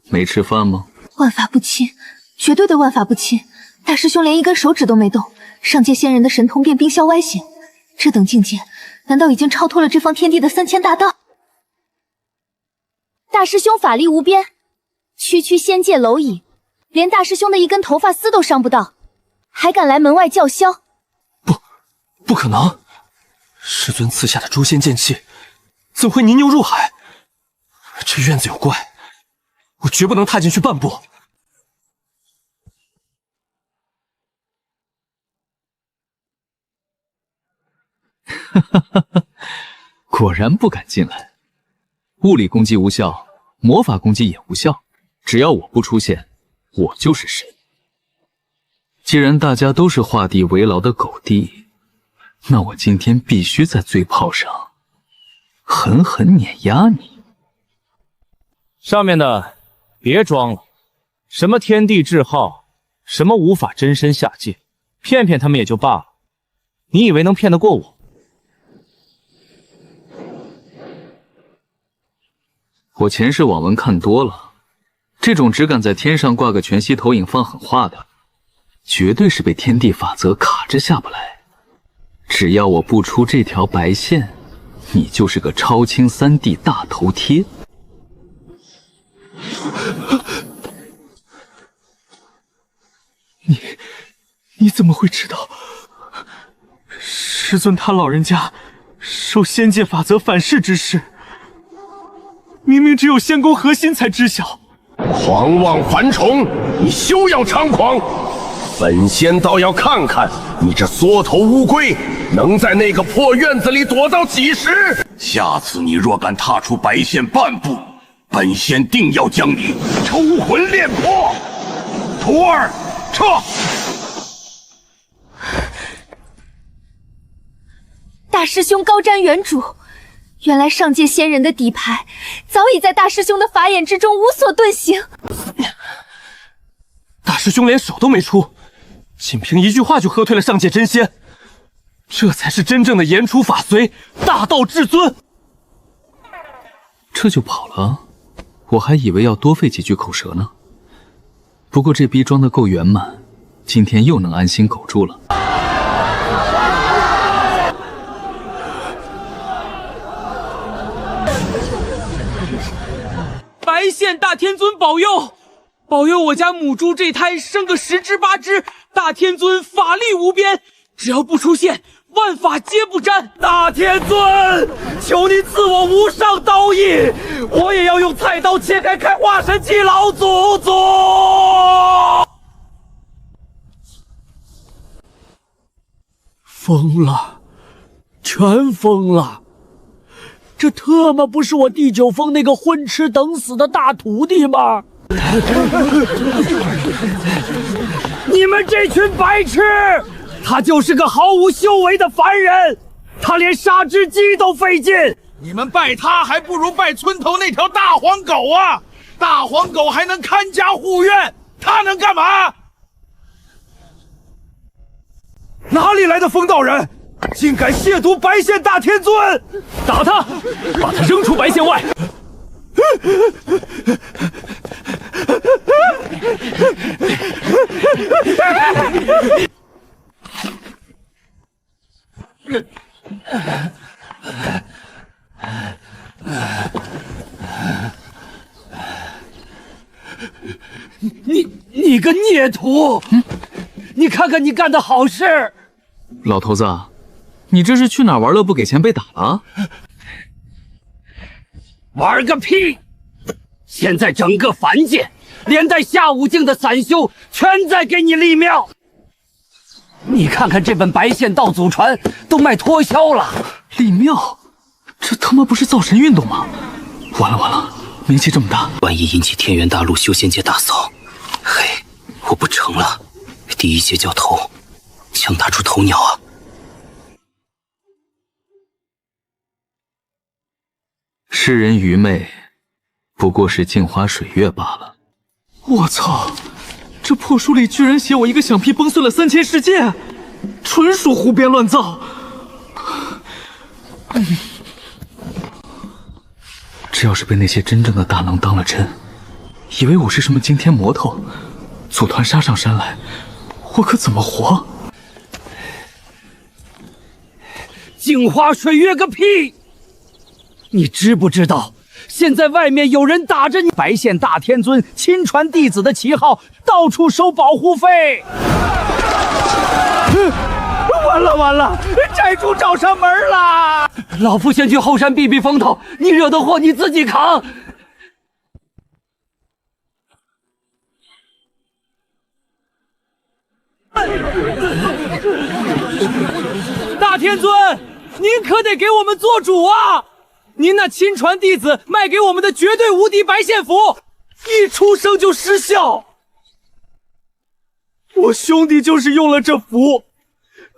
没吃饭吗？万法不侵，绝对的万法不侵。大师兄连一根手指都没动，上界仙人的神通便冰消歪斜，这等境界，难道已经超脱了这方天地的3000大道？大师兄法力无边，区区仙界蝼蚁，连大师兄的一根头发丝都伤不到，还敢来门外叫嚣？不可能！师尊赐下的诛仙剑气，怎会泥牛入海？这院子有怪，我绝不能踏进去半步。哈哈哈哈！果然不敢进来。物理攻击无效，魔法攻击也无效，只要我不出现，我就是神。既然大家都是画地为牢的狗弟，那我今天必须在嘴炮上狠狠碾压你。上面的别装了，什么天地至浩，什么无法真身下界，骗骗他们也就罢了，你以为能骗得过我？我前世网文看多了，这种只敢在天上挂个全息投影放狠话的，绝对是被天地法则卡着下不来。只要我不出这条白线，你就是个超轻3D 大头贴。你怎么会知道？师尊他老人家受仙界法则反噬之事，明明只有仙宫核心才知晓。狂妄凡虫，你休要猖狂！本仙倒要看看你这缩头乌龟能在那个破院子里躲到几时！下次你若敢踏出白线半步，本仙定要将你抽魂炼魄！徒儿，撤！大师兄高瞻远瞩，原来上界仙人的底牌早已在大师兄的法眼之中无所遁形。大师兄连手都没出，仅凭一句话就喝退了上界真仙，这才是真正的言出法随，大道至尊。这就跑了？我还以为要多费几句口舌呢。不过这逼装得够圆满，今天又能安心苟住了。白线大天尊保佑，保佑我家母猪这胎生个10只8只。大天尊法力无边，只要不出现，万法皆不沾。大天尊，求你赐我无上刀艺，我也要用菜刀切开化神期老祖宗。疯了，全疯了！这特么不是我第9峰那个混吃等死的大徒弟吗？你们这群白痴！他就是个毫无修为的凡人，他连杀只鸡都费劲。你们拜他还不如拜村头那条大黄狗啊！大黄狗还能看家护院，他能干嘛？哪里来的疯道人，竟敢亵渎白线大天尊！打他，把他扔出白线外！你个孽徒！你看看你干的好事！老头子，你这是去哪儿玩乐不给钱被打了？玩个屁！现在整个凡界，连带下5境的散修全在给你立庙。你看看这本白线道祖传都卖脱销了。立庙？这他妈不是造神运动吗？完了完了，名气这么大，万一引起天元大陆修仙界大骚，嘿，我不成了第一邪教头，想打出头鸟啊！世人愚昧，不过是镜花水月罢了。我操！这破书里居然写我一个响屁崩碎了3000世界，纯属胡编乱造。这要是被那些真正的大能当了真，以为我是什么惊天魔头，组团杀上山来，我可怎么活？镜花水月个屁！你知不知道，现在外面有人打着你白线大天尊亲传弟子的旗号，到处收保护费。完了完了，寨主找上门了！老夫先去后山避避风头，你惹的祸你自己扛。大天尊，您可得给我们做主啊！您那亲传弟子卖给我们的绝对无敌白线符，一出生就失效。我兄弟就是用了这符，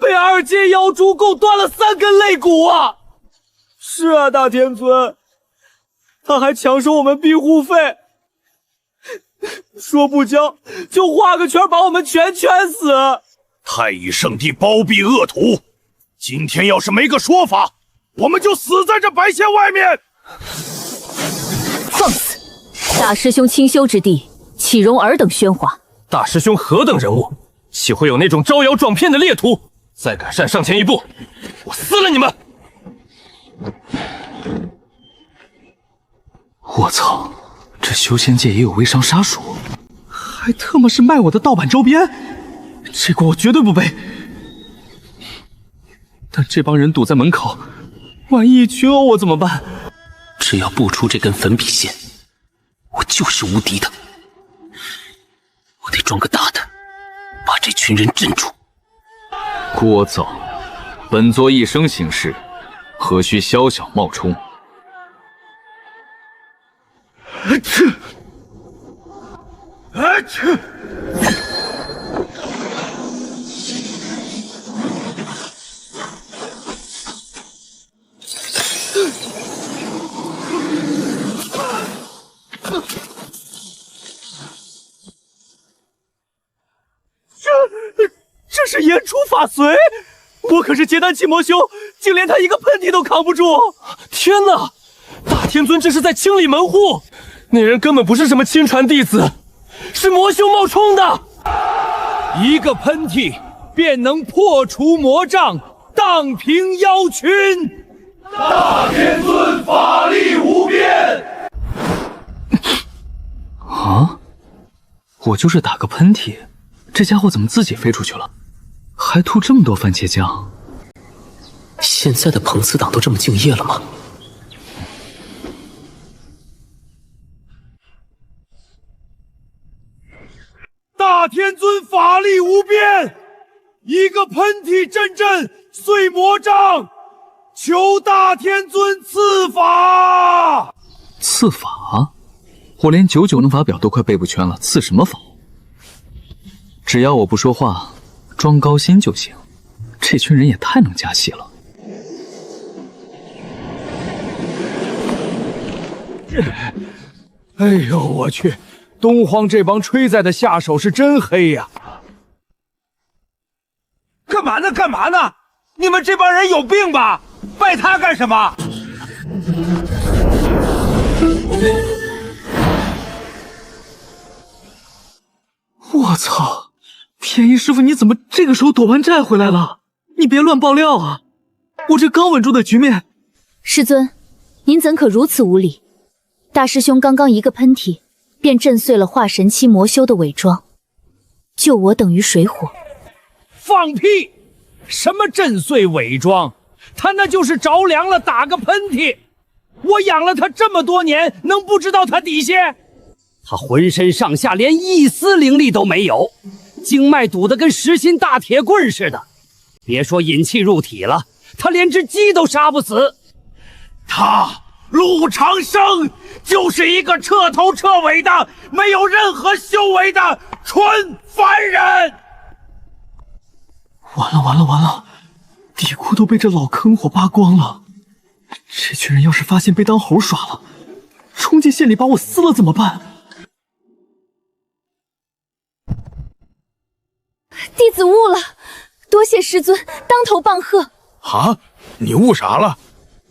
被2阶妖蛛共断了3根肋骨啊！是啊，大天尊，他还强收我们庇护费，说不交就画个圈把我们全圈死。太乙圣地包庇恶徒，今天要是没个说法，我们就死在这白线外面！放肆！大师兄清修之地，岂容尔等喧哗？大师兄何等人物，岂会有那种招摇撞骗的劣徒？再敢上前一步，我撕了你们！我操，这修仙界也有微商杀术，还特么是卖我的盗版周边，这个我绝对不背。但这帮人堵在门口，万一群殴我怎么办？只要不出这根粉笔线，我就是无敌的。我得装个大的，把这群人镇住。聒噪！本座一生行事，何须宵小冒充？这是言出法随，我可是结丹气魔修，竟连他一个喷嚏都扛不住！天哪，大天尊这是在清理门户，那人根本不是什么亲传弟子，是魔修冒充的！一个喷嚏便能破除魔障，荡平妖群。大天尊法力无边。啊！我就是打个喷嚏，这家伙怎么自己飞出去了？还吐这么多番茄酱。现在的彭四党都这么敬业了吗？大天尊法力无边，一个喷嚏阵阵碎魔障，求大天尊赐法。赐法？我连99能法表都快背不全了，赐什么法？只要我不说话，装高仙就行。这群人也太能加戏了。哎呦我去！东荒这帮吹仔的下手是真黑呀！干嘛呢？干嘛呢？你们这帮人有病吧？拜他干什么？我操！便宜师傅，你怎么这个时候躲完债回来了？你别乱爆料啊！我这刚稳住的局面。师尊，您怎可如此无礼？大师兄刚刚一个喷嚏，便震碎了化神期魔修的伪装，救我等于水火。放屁！什么震碎伪装？他那就是着凉了，打个喷嚏。我养了他这么多年，能不知道他底线？他浑身上下连一丝灵力都没有，经脉堵得跟实心大铁棍似的。别说引气入体了，他连只鸡都杀不死。他陆长生就是一个彻头彻尾的没有任何修为的纯凡人。完了完了完了，底裤都被这老坑货扒光了。这群人要是发现被当猴耍了，冲进县里把我撕了怎么办？弟子悟了，多谢师尊当头棒喝。啊，你悟啥了？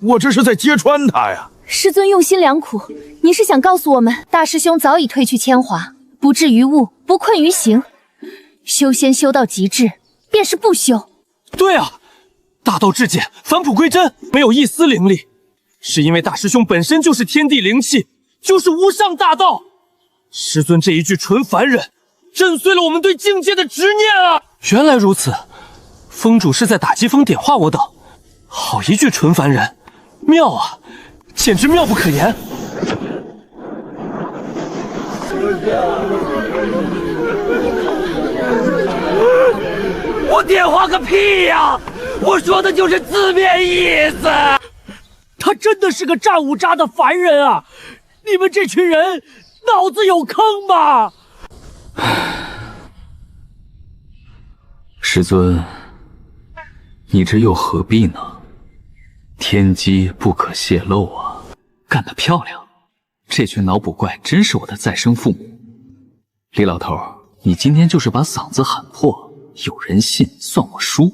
我这是在揭穿他呀。师尊用心良苦，您是想告诉我们，大师兄早已退去铅华，不至于物，不困于形。修仙修到极致，便是不修。对啊，大道至简，返璞归真，没有一丝灵力，是因为大师兄本身就是天地灵气，就是无上大道。师尊这一句纯凡人，震碎了我们对境界的执念啊！原来如此，封主是在打击风点化我等。好一句纯凡人，妙啊，简直妙不可言。我点化个屁呀！我说的就是字面意思。他真的是个战五渣的凡人啊！你们这群人脑子有坑吧？师尊，你这又何必呢？天机不可泄露啊！干得漂亮！这群脑补怪真是我的再生父母。李老头，你今天就是把嗓子喊破，有人信算我输。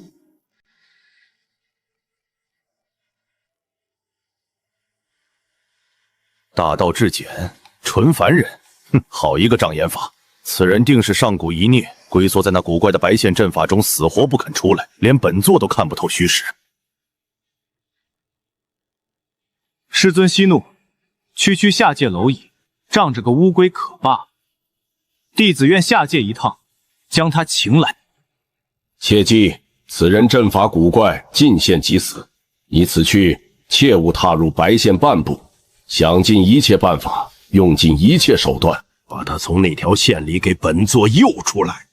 大道至简，纯凡人，哼，好一个障眼法！此人定是上古一孽，龟缩在那古怪的白线阵法中，死活不肯出来，连本座都看不透虚实。师尊息怒，区下界蝼蚁，仗着个乌龟可罢。弟子愿下界一趟，将他擒来。切记，此人阵法古怪，尽现即死。你此去，切勿踏入白线半步，想尽一切办法，用尽一切手段，把他从那条线里给本座诱出来。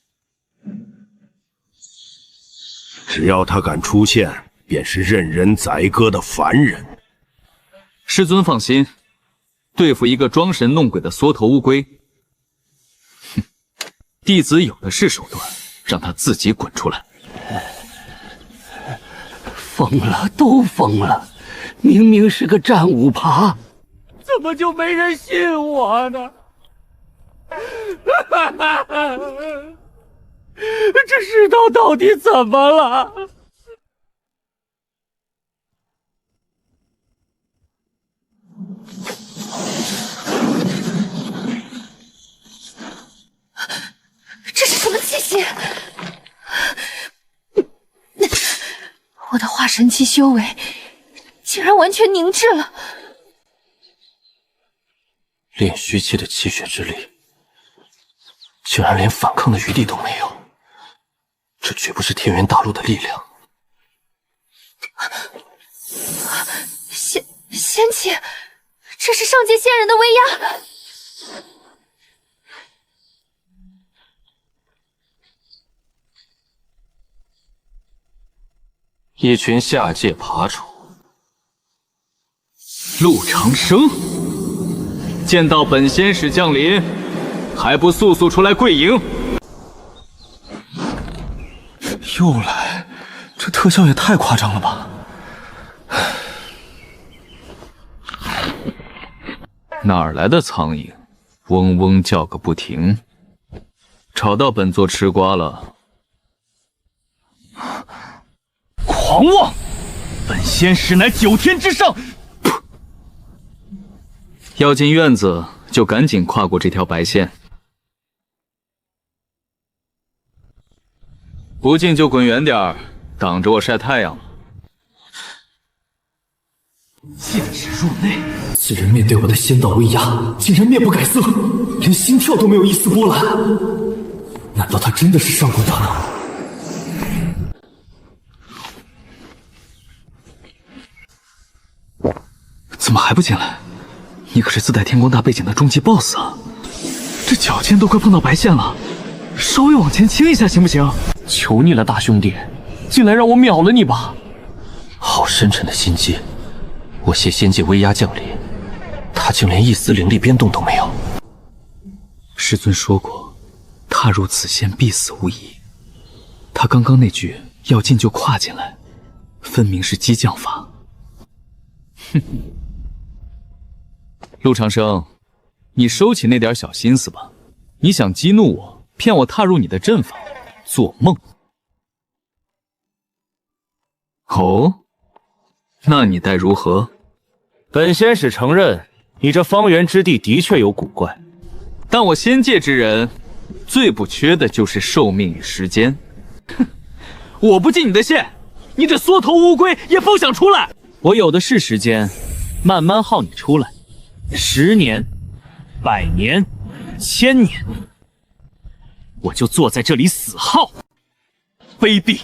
只要他敢出现，便是任人宰割的凡人。师尊放心，对付一个装神弄鬼的缩头乌龟，哼，弟子有的是手段，让他自己滚出来。疯了，都疯了！明明是个战五耙，怎么就没人信我呢？这世道到底怎么了？这是什么气息？神期修为竟然完全凝滞了。炼虚期的气血之力，竟然连反抗的余地都没有，这绝不是天元大陆的力量。仙气，这是上界仙人的威压。一群下界爬虫。陆长生，见到本仙使降临，还不速速出来跪迎！又来，这特效也太夸张了吧！哪儿来的苍蝇，嗡嗡叫个不停，吵到本座吃瓜了。狂妄！本仙使乃9天之上。要进院子，就赶紧跨过这条白线。不进就滚远点儿，挡着我晒太阳了。禁止入内。此人面对我的仙道威压，竟然面不改色，连心跳都没有一丝波澜。难道他真的是上古大佬？怎么还不进来？你可是自带天光大背景的终极 BOSS 啊！这脚尖都快碰到白线了，稍微往前倾一下行不行？求你了，大兄弟，进来让我秒了你吧！好深沉的心机，我携仙界威压降临，他竟连一丝灵力变动都没有。师尊说过，踏入此线必死无疑。他刚刚那句要进就跨进来，分明是激将法。哼。陆长生，你收起那点小心思吧。你想激怒我，骗我踏入你的阵法，做梦！哦，那你待如何？本仙使承认，你这方圆之地的确有古怪，但我仙界之人，最不缺的就是寿命与时间。哼，我不进你的线，你这缩头乌龟也不想出来。我有的是时间，慢慢耗你出来。10年、100年、1000年，我就坐在这里死耗。卑鄙！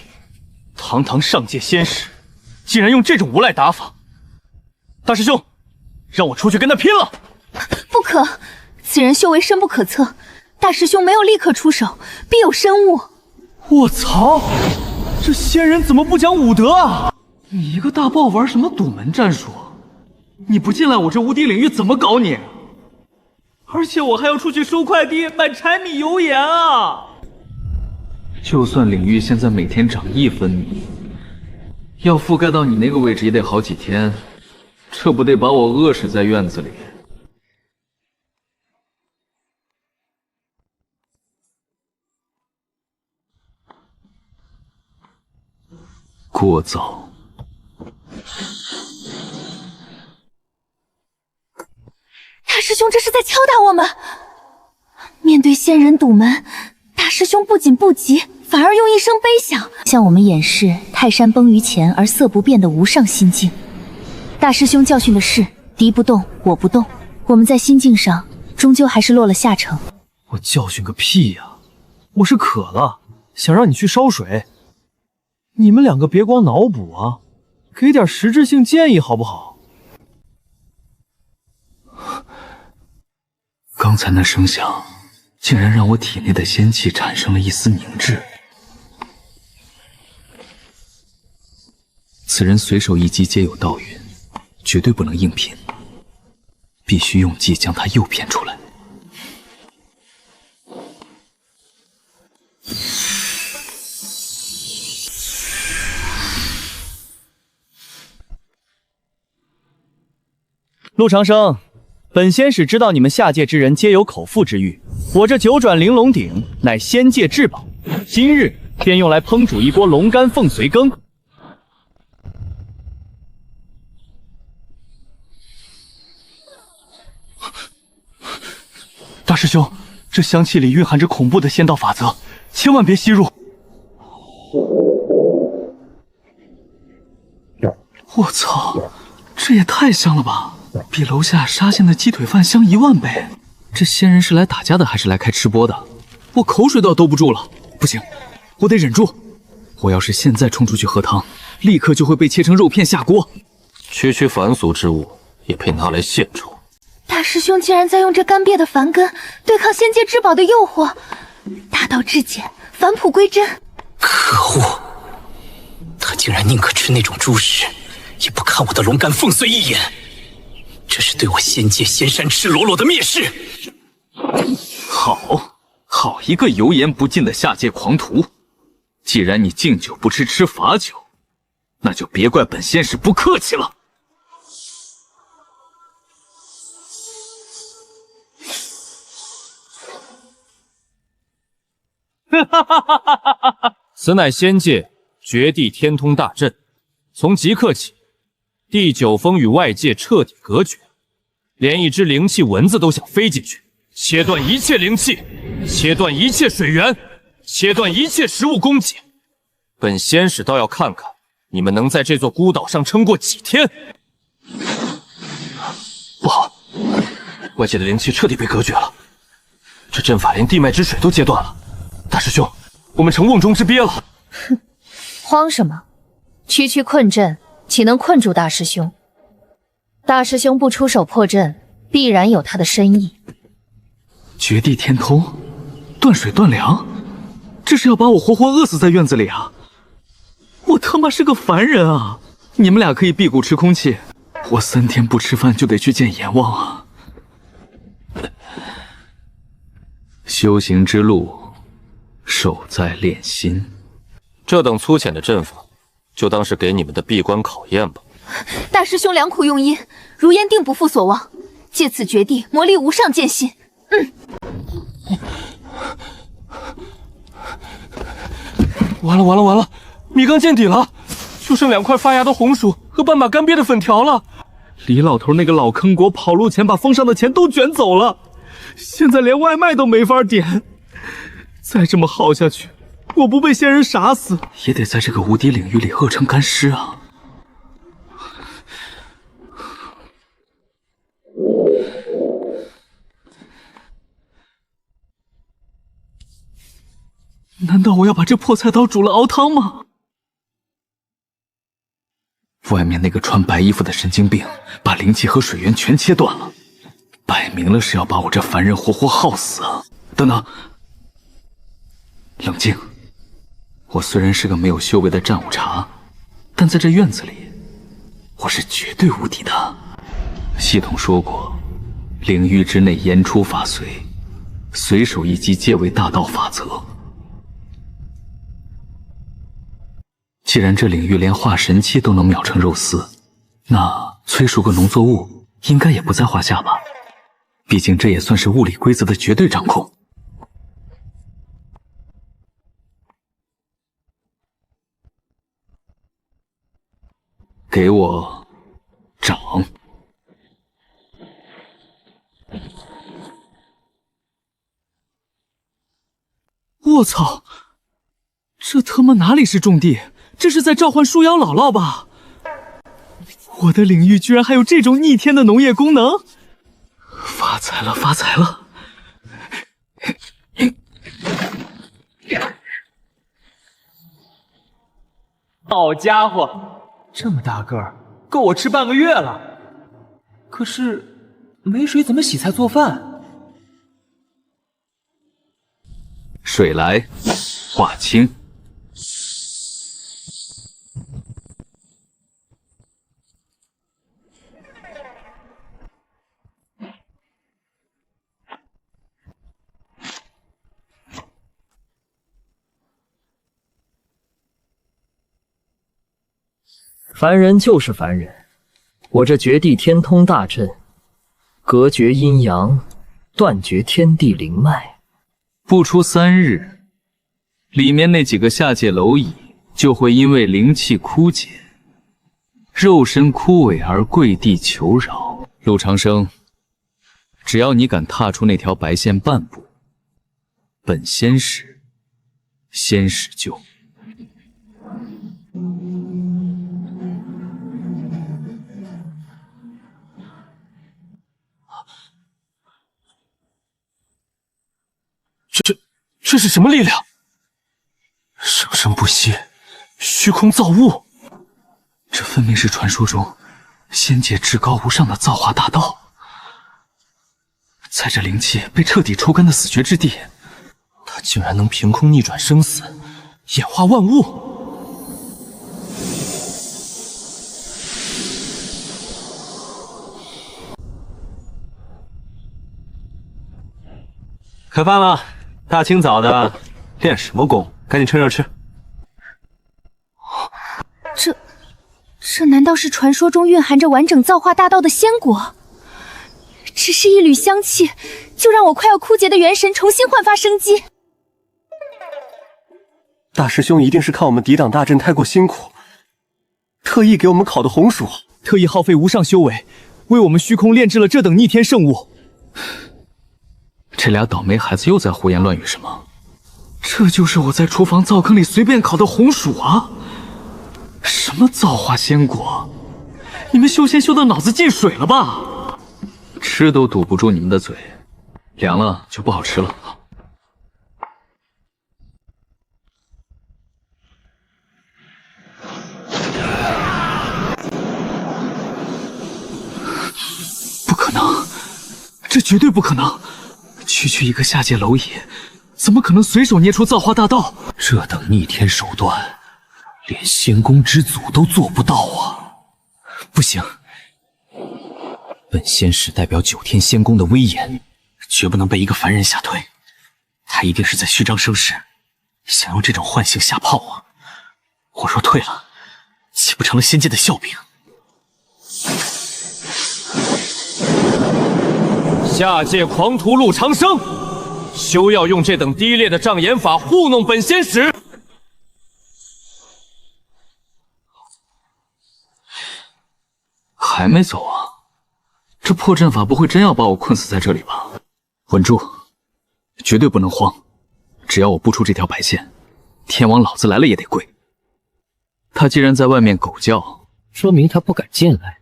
堂堂上界仙使，竟然用这种无赖打法！大师兄，让我出去跟他拼了！不可，此人修为深不可测，大师兄没有立刻出手，必有深误。我操！这仙人怎么不讲武德啊？你一个大爆玩什么堵门战术？你不进来，我这无敌领域怎么搞你？而且我还要出去收快递、买柴米油盐啊！就算领域现在每天涨1分米，要覆盖到你那个位置也得好几天，这不得把我饿死在院子里？聒噪！大师兄这是在敲打我们。面对仙人堵门，大师兄不仅不急，反而用一声悲响向我们演示泰山崩于前而色不变的无上心境。大师兄教训的是敌不动我不动，我们在心境上终究还是落了下乘。我教训个屁呀！我是渴了，想让你去烧水。你们两个别光脑补啊，给点实质性建议好不好？刚才那声响，竟然让我体内的仙气产生了一丝凝滞。此人随手一击皆有道云，绝对不能硬拼，必须用计将他诱骗出来。陆长生，本仙使知道你们下界之人皆有口腹之欲，我这9转玲珑鼎乃仙界至宝，今日便用来烹煮一锅龙肝凤髓羹。大师兄，这香气里蕴含着恐怖的仙道法则，千万别吸入。我操，这也太香了吧！比楼下沙县的鸡腿饭香10000倍。这仙人是来打架的还是来开吃播的？我口水都要兜不住了。不行，我得忍住。我要是现在冲出去喝汤，立刻就会被切成肉片下锅。区凡俗之物也配拿来献丑？大师兄竟然在用这干瘪的凡根对抗仙界至宝的诱惑，大道至简，返璞归真。可恶！他竟然宁可吃那种猪食，也不看我的龙肝凤碎一眼，这是对我仙界仙山赤裸裸的蔑视！好一个油盐不进的下界狂徒！既然你敬酒不吃吃罚酒，那就别怪本仙使不客气了。此乃仙界绝地天通大阵，从即刻起，第9峰与外界彻底隔绝，连一只灵气蚊子都想飞进去，切断一切灵气，切断一切水源，切断一切食物供给。本仙使倒要看看你们能在这座孤岛上撑过几天。不好，外界的灵气彻底被隔绝了，这阵法连地脉之水都截断了。大师兄，我们成瓮中之鳖了。哼，慌什么？区困阵，岂能困住大师兄？大师兄不出手破阵，必然有他的深意。绝地天通，断水断粮，这是要把我活活饿死在院子里啊！我他妈是个凡人啊！你们俩可以辟谷吃空气，我3天不吃饭就得去见阎王啊！修行之路，守在练心。这等粗浅的阵法，就当是给你们的闭关考验吧。大师兄良苦用心，如烟定不负所望。借此绝地磨砺无上剑心。完了，米缸见底了，就剩2块发芽的红薯和半把干瘪的粉条了。李老头那个老坑国跑路前把封上的钱都卷走了，现在连外卖都没法点。再这么耗下去，我不被仙人杀死，也得在这个无敌领域里饿成干尸啊！难道我要把这破菜刀煮了熬汤吗？外面那个穿白衣服的神经病把灵气和水源全切断了，摆明了是要把我这凡人活活耗死啊！等等，冷静。我虽然是个没有修为的战五茶，但在这院子里，我是绝对无敌的。系统说过，领域之内言出法随，随手一击皆为大道法则。既然这领域连化神期都能秒成肉丝，那催熟个农作物应该也不在话下吧？毕竟这也算是物理规则的绝对掌控。给我掌！我操！这他妈哪里是种地？这是在召唤树妖姥姥吧？我的领域居然还有这种逆天的农业功能！发财了，发财了！好家伙，这么大个儿，够我吃半个月了。可是没水怎么洗菜做饭？水来，化清。凡人就是凡人，我这绝地天通大阵，隔绝阴阳，断绝天地灵脉，不出3日，里面那几个下界蝼蚁就会因为灵气枯竭，肉身枯萎而跪地求饶。陆长生，只要你敢踏出那条白线半步，本仙使就。这是什么力量？生生不息，虚空造物。这分明是传说中仙界至高无上的造化大道。在这灵气被彻底抽干的死绝之地，他竟然能凭空逆转生死，演化万物。开饭了，大清早的，练什么功？赶紧趁热吃。这难道是传说中蕴含着完整造化大道的仙果？只是一缕香气，就让我快要枯竭的元神重新焕发生机。大师兄一定是看我们抵挡大阵太过辛苦，特意给我们烤的红薯，特意耗费无上修为，为我们虚空炼制了这等逆天圣物。这俩倒霉孩子又在胡言乱语什么？这就是我在厨房灶坑里随便烤的红薯啊！什么造化仙果？你们修仙修的脑子进水了吧？吃都堵不住你们的嘴，凉了就不好吃了。不可能，这绝对不可能！区一个下界蝼蚁，怎么可能随手捏出造化大道？这等逆天手段，连仙宫之祖都做不到啊！不行，本仙使代表9天仙宫的威严，绝不能被一个凡人吓退。他一定是在虚张声势，想用这种幻象吓跑我。我若退了，岂不成了仙界的笑柄？下界狂徒陆长生，休要用这等低劣的障眼法糊弄本仙使！还没走啊？这破阵法不会真要把我困死在这里吧？稳住，绝对不能慌！只要我不出这条白线，天王老子来了也得跪。他既然在外面狗叫，说明他不敢进来。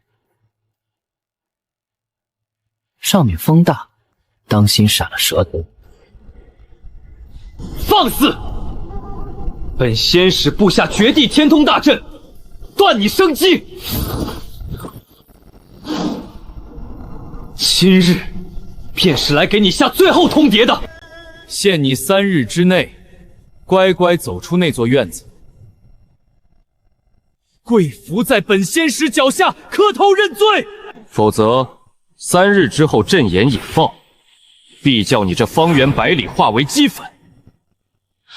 上面风大，当心闪了舌头。放肆！本仙使布下绝地天通大阵，断你生机。今日便是来给你下最后通牒的。限你3日之内，乖乖走出那座院子，跪伏在本仙使脚下，磕头认罪。否则3日之后阵眼引爆，必叫你这方圆百里化为齑粉。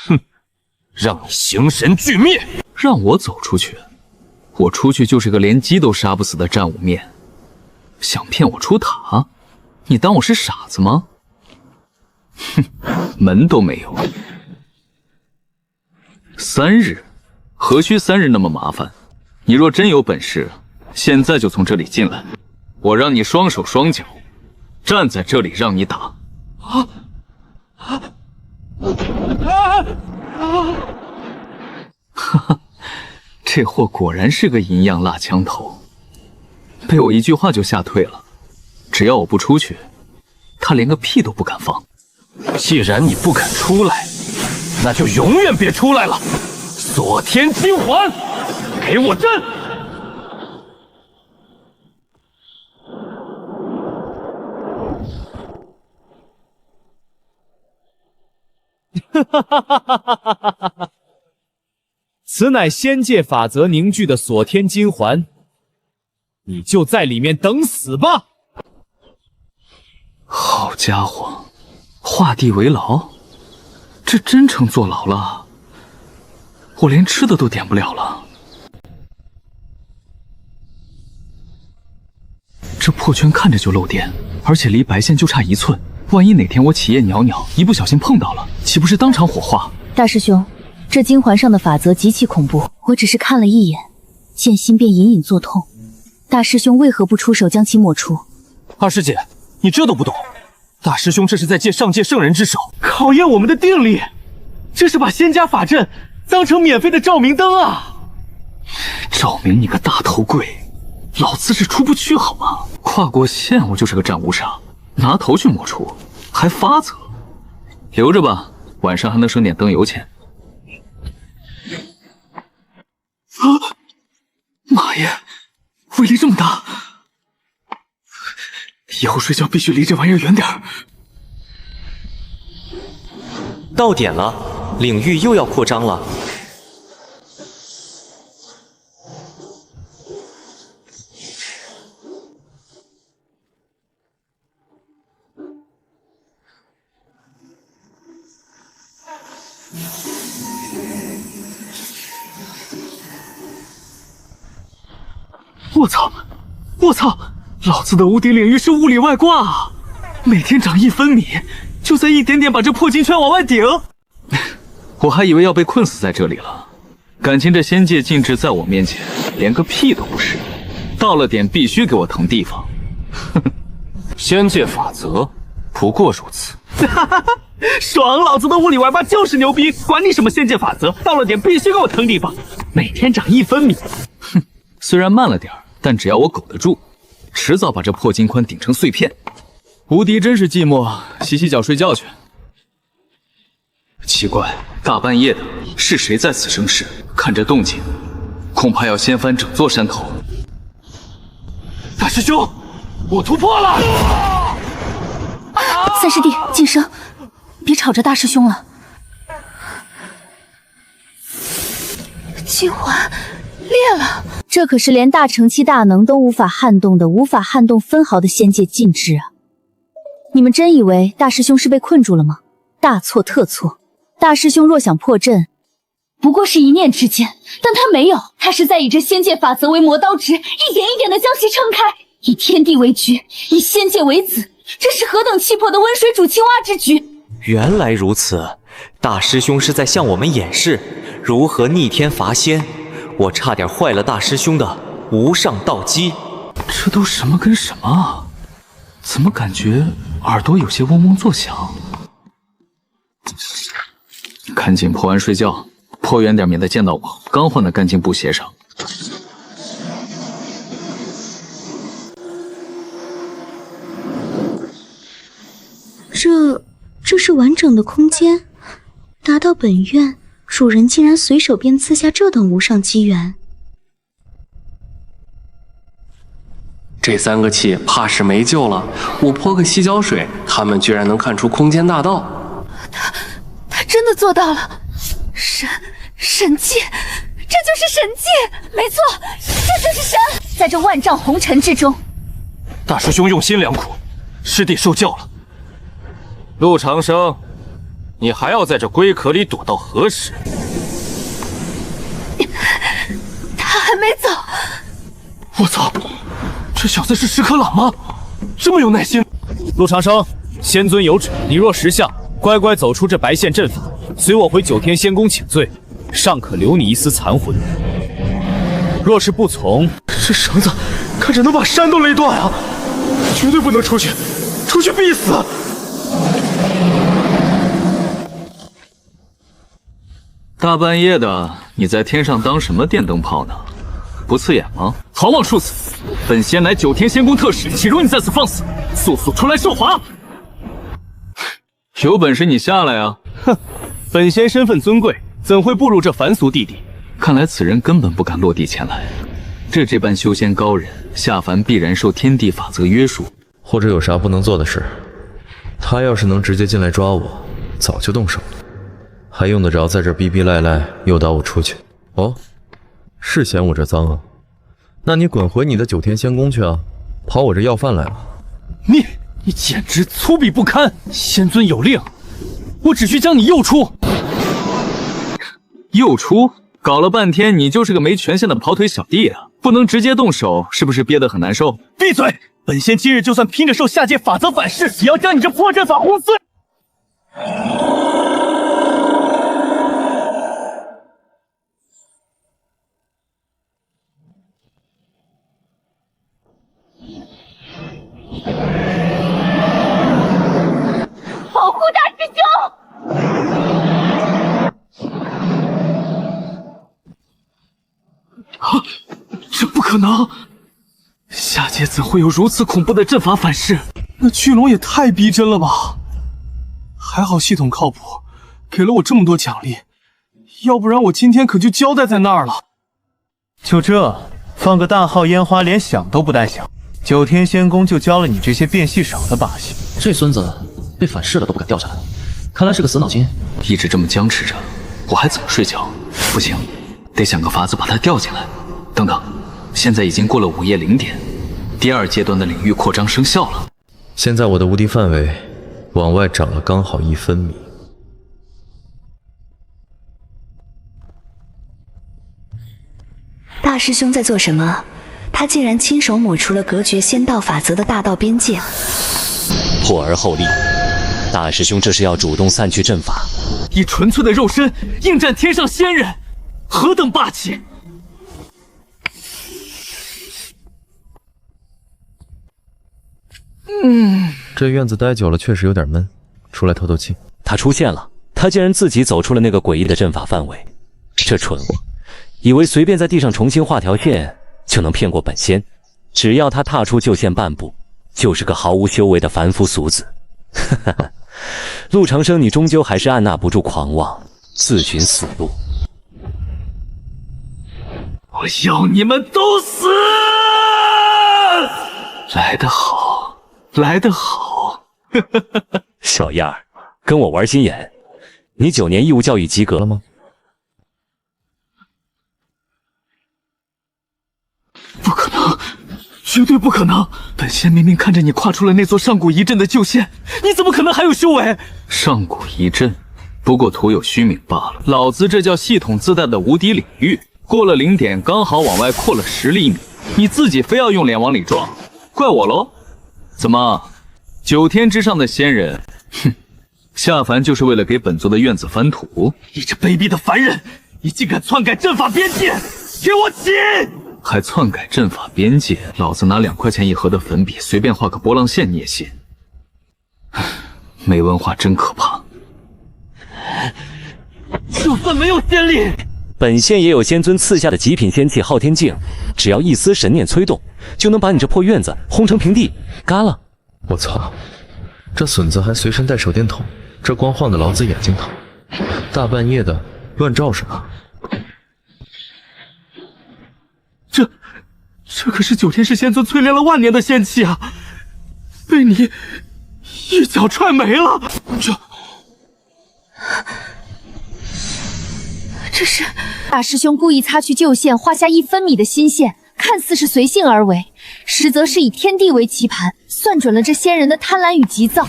哼，让你形神俱灭。让我走出去？我出去就是个连鸡都杀不死的战五面。想骗我出塔？你当我是傻子吗？哼，门都没有。3日？何须3日那么麻烦？你若真有本事，现在就从这里进来，我让你双手双脚站在这里让你打。哈哈，这货果然是个银样蜡枪头，被我一句话就吓退了。只要我不出去，他连个屁都不敢放。既然你不肯出来，那就永远别出来了。锁天金环，给我震！哈哈哈哈哈哈！此乃仙界法则凝聚的锁天金环，你就在里面等死吧！好家伙，画地为牢，这真成坐牢了。我连吃的都点不了了。这破圈看着就漏电，而且离白线就差1寸。万一哪天我起夜袅袅，一不小心碰到了，岂不是当场火化？大师兄，这金环上的法则极其恐怖，我只是看了一眼，剑心便隐隐作痛。大师兄为何不出手将其抹除？二师姐，你这都不懂？大师兄这是在借上界圣人之手，考验我们的定力。这是把仙家法阵当成免费的照明灯啊！照明你个大头鬼，老子是出不去好吗？跨过线我就是个战无杀，拿头去抹除，还发则？留着吧，晚上还能省点灯油钱。啊！妈耶，威力这么大！以后睡觉必须离这玩意儿远点儿。到点了，领域又要扩张了。我操！我操！老子的无敌领域是物理外挂啊！每天长1分米，就在一点点把这破金圈往外顶。我还以为要被困死在这里了，感情这仙界禁制在我面前连个屁都不是，到了点必须给我腾地方。仙界法则不过如此。爽！老子的物理外挂就是牛逼，管你什么仙界法则，到了点必须给我腾地方，每天长1分米。哼，虽然慢了点，但只要我苟得住，迟早把这破金宽顶成碎片。无敌真是寂寞，洗洗脚睡觉去。奇怪，大半夜的，是谁在此生事？看这动静，恐怕要掀翻整座山头。大师兄，我突破了！三师弟，晋升，别吵着大师兄了。精华裂了，这可是连大乘期大能都无法撼动的、无法撼动分毫的仙界禁制啊！你们真以为大师兄是被困住了吗？大错特错！大师兄若想破阵，不过是一念之间，但他没有，他是在以这仙界法则为磨刀石，一点一点的将其撑开，以天地为局，以仙界为子，这是何等气魄的温水煮青蛙之举！原来如此，大师兄是在向我们演示如何逆天伐仙。我差点坏了大师兄的无上道基。这都什么跟什么啊？怎么感觉耳朵有些嗡嗡作响？赶紧破完睡觉，破远点，免得见到我刚换的干净布鞋上。这是完整的空间，达到本愿，主人竟然随手便赐下这等无上机缘。这3个气怕是没救了，我泼个洗脚水，他们居然能看出空间大道。他真的做到了，神迹，这就是神迹，没错，这就是神，在这万丈红尘之中。大师兄用心良苦，师弟受教了。陆长生，你还要在这龟壳里躲到何时？他还没走。我操，这小子是石可朗吗？这么有耐心。陆长生，仙尊有旨，你若识相，乖乖走出这白线阵法，随我回9天仙宫请罪，尚可留你一丝残魂。若是不从，这绳子看着能把山都勒断啊！绝对不能出去，出去必死！大半夜的，你在天上当什么电灯泡呢？不刺眼吗？狂妄数死！本仙乃9天仙宫特使，岂容你在此放肆！速速出来受罚！有本事你下来啊！哼，本仙身份尊贵，怎会步入这凡俗地地？看来此人根本不敢落地前来。这般修仙高人下凡必然受天地法则约束，或者有啥不能做的事。他要是能直接进来抓我，早就动手了，还用得着在这逼逼赖赖诱导我出去？哦，是嫌我这脏啊？那你滚回你的9天仙宫去啊，跑我这要饭来了。你简直粗鄙不堪！仙尊有令，我只需将你诱出。诱出？搞了半天你就是个没权限的跑腿小弟啊！不能直接动手，是不是憋得很难受？闭嘴！本仙今日就算拼着受下界法则反噬，也要将你这破阵法轰碎！保护大师兄！啊！这不可能！下界怎会有如此恐怖的阵法反噬？那巨龙也太逼真了吧！还好系统靠谱，给了我这么多奖励，要不然我今天可就交代在那儿了。就这，放个大号烟花连想都不带想，九天仙宫就教了你这些变戏少的把戏。这孙子被反噬了都不敢掉下来，看来是个死脑筋。一直这么僵持着，我还怎么睡觉？不行，得想个法子把他调进来。等等，现在已经过了午夜0点，第2阶段的领域扩张生效了。现在我的无敌范围往外长了刚好1分米。大师兄在做什么？他竟然亲手抹除了隔绝仙道法则的大道边界。破而后立，大师兄这是要主动散去阵法，以纯粹的肉身应战天上仙人，何等霸气！这院子待久了确实有点闷，出来透透气。他出现了，他竟然自己走出了那个诡异的阵法范围，这蠢货！以为随便在地上重新画条线就能骗过本仙，只要他踏出旧线半步，就是个毫无修为的凡夫俗子。哈哈，陆长生，你终究还是按捺不住狂妄，自寻死路。我要你们都死！来得好，来得好！小样儿，跟我玩心眼？你9年义务教育及格了吗？不可能，绝对不可能！本仙明明看着你跨出了那座上古遗阵的旧线，你怎么可能还有修为？上古遗阵，不过徒有虚名罢了。老子这叫系统自带的无敌领域，过了0点，刚好往外扩了10厘米。你自己非要用脸往里撞，怪我喽？怎么，9天之上的仙人，哼，下凡就是为了给本座的院子翻土？你这卑鄙的凡人，你竟敢篡改阵法边界，给我起！还篡改阵法边界，老子拿2块钱一盒的粉笔随便画个波浪线你也信？没文化真可怕。就算没有仙力，本仙也有仙尊赐下的极品仙器昊天镜，只要一丝神念催动，就能把你这破院子轰成平地。嘎了！我操，这损子还随身带手电筒，这光晃得老子眼睛疼。大半夜的乱照什么？这可是9天师仙尊淬炼了万年的仙气啊，被你一脚踹没了。这是大师兄故意擦去旧线，画下1分米的新线，看似是随性而为，实则是以天地为棋盘，算准了这仙人的贪婪与急躁。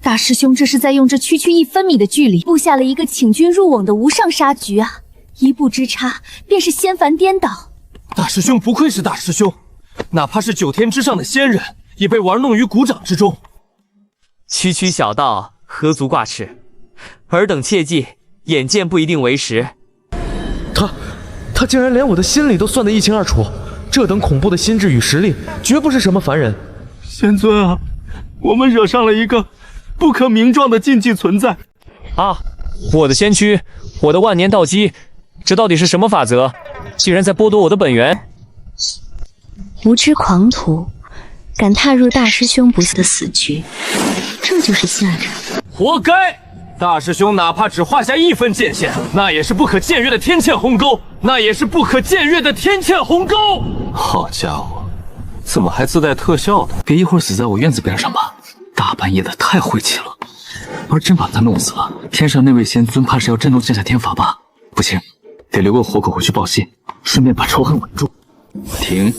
大师兄这是在用这区区1分米的距离，布下了一个请君入瓮的无上杀局啊！一步之差，便是仙凡颠倒。大师兄不愧是大师兄，哪怕是9天之上的仙人，也被玩弄于股掌之中。区区小道，何足挂齿？尔等切记，眼见不一定为实。他竟然连我的心理都算得一清二楚，这等恐怖的心智与实力，绝不是什么凡人。仙尊啊，我们惹上了一个不可名状的禁忌存在啊！我的仙躯，我的万年道基，这到底是什么法则？竟然在剥夺我的本源！无知狂徒，敢踏入大师兄不死的死局，这就是下场。活该！大师兄哪怕只画下1分界限，那也是不可僭越的天堑鸿沟，那也是不可僭越的天堑鸿沟。好家伙，怎么还自带特效的？别一会儿死在我院子边上吧！大半夜的太晦气了。要是真把他弄死了，天上那位仙尊怕是要震动降下天法吧？不行，得留个活口回去报信，顺便把仇恨稳住。停！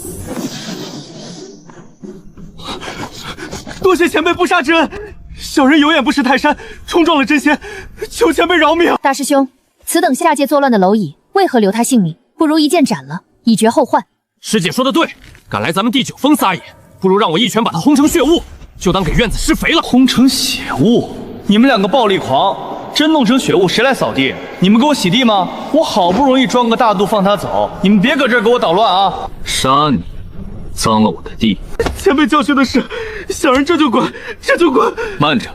多谢前辈不杀之恩，小人有眼不识泰山，冲撞了真仙，求前辈饶命。大师兄，此等下界作乱的蝼蚁，为何留他性命？不如一剑斩了，以绝后患。师姐说的对，敢来咱们第9峰撒野，不如让我一拳把他轰成血雾，就当给院子施肥了。轰成血雾？你们2个暴力狂，真弄成血雾，谁来扫地？你们给我洗地吗？我好不容易装个大度放他走，你们别搁这儿给我捣乱啊！杀你！脏了我的地！前辈教训的是，小人这就滚，这就滚！慢着，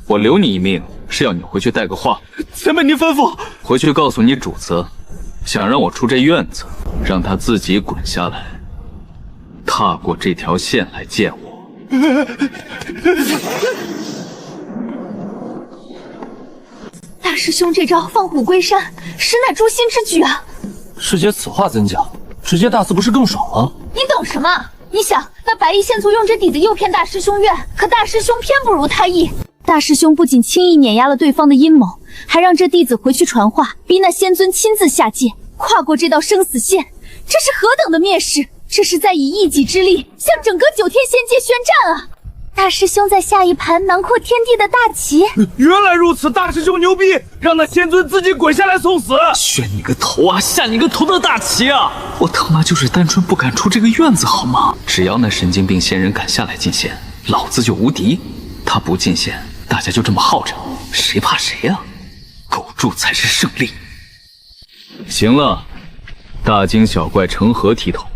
我留你一命是要你回去带个话。前辈您吩咐。回去告诉你主子，想让我出这院子，让他自己滚下来，踏过这条线来见我。大师兄这招放虎归山，实乃诛心之举啊！师姐此话怎讲？直接大肆不是更爽吗？你懂什么？你想，那白衣仙族用这底子诱骗大师兄院，可大师兄偏不如他意。大师兄不仅轻易碾压了对方的阴谋，还让这弟子回去传话，逼那仙尊亲自下界，跨过这道生死线。这是何等的蔑视！这是在以一己之力向整个9天仙界宣战啊！大师兄在下一盘囊括天地的大棋。原来如此，大师兄牛逼，让那仙尊自己滚下来送死。宣你个头啊，下你个头的大棋啊！我他妈就是单纯不敢出这个院子好吗？只要那神经病仙人敢下来进仙，老子就无敌。他不进仙，大家就这么耗着，谁怕谁啊？苟住才是胜利。行了，大惊小怪成何体统？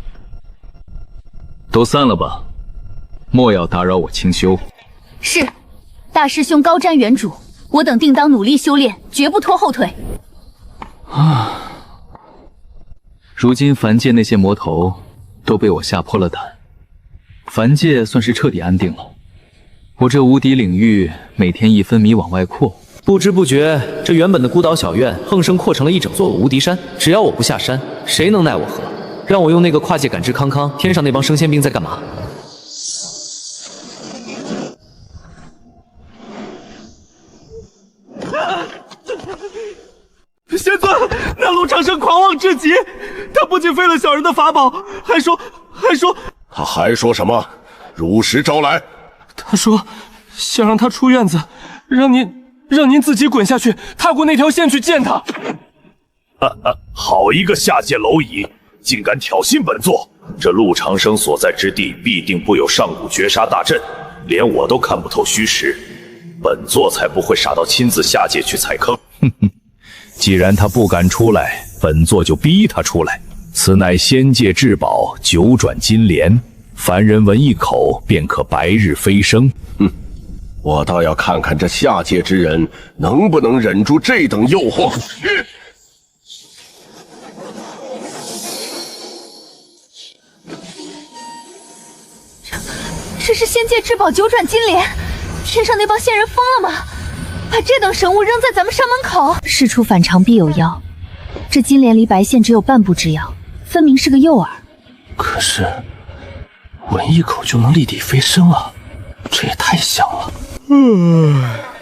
都散了吧，莫要打扰我清修。是，大师兄高瞻远瞩，我等定当努力修炼，绝不拖后腿。如今凡界那些魔头都被我吓破了胆，凡界算是彻底安定了。我这无敌领域每天1分米往外扩，不知不觉，这原本的孤岛小院横生扩成了一整座无敌山。只要我不下山，谁能奈我何？让我用那个跨界感知康康，天上那帮升仙兵在干嘛？仙尊，那陆长生狂妄至极，他不仅废了小人的法宝，还说他还说什么？如实招来。他说想让他出院子，让您自己滚下去，踏过那条线去见他。好一个下界蝼蚁，竟敢挑衅本座！这陆长生所在之地必定布有上古绝杀大阵，连我都看不透虚实，本座才不会傻到亲自下界去踩坑。既然他不敢出来，本座就逼他出来。此乃仙界至宝九转金莲，凡人闻一口便可白日飞升。我倒要看看这下界之人能不能忍住这等诱惑。这是仙界至宝9转金莲，天上那帮仙人疯了吗？把这等神物扔在咱们山门口？事出反常必有妖，这金莲离白线只有半步之遥，分明是个诱饵。可是闻一口就能立地飞升啊，这也太香了。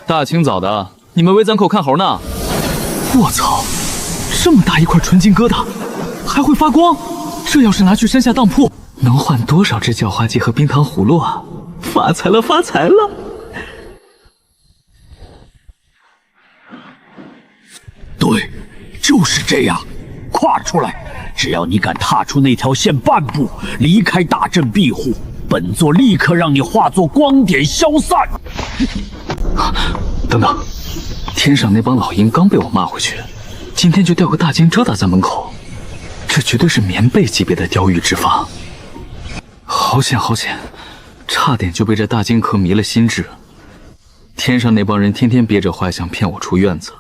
大清早的，你们围咱口看猴呢？我操，这么大一块纯金疙瘩，还会发光！这要是拿去山下当铺，能换多少只叫花鸡和冰糖葫芦啊！发财了，发财了！对，就是这样，跨出来！只要你敢踏出那条线半步，离开大阵庇护，本座立刻让你化作光点消散。等等，天上那帮老鹰刚被我骂回去，今天就掉个大金蛰到咱门口，这绝对是棉被级别的雕玉之法。好险好险，差点就被这大金壳迷了心智。天上那帮人天天憋着坏想骗我出院子，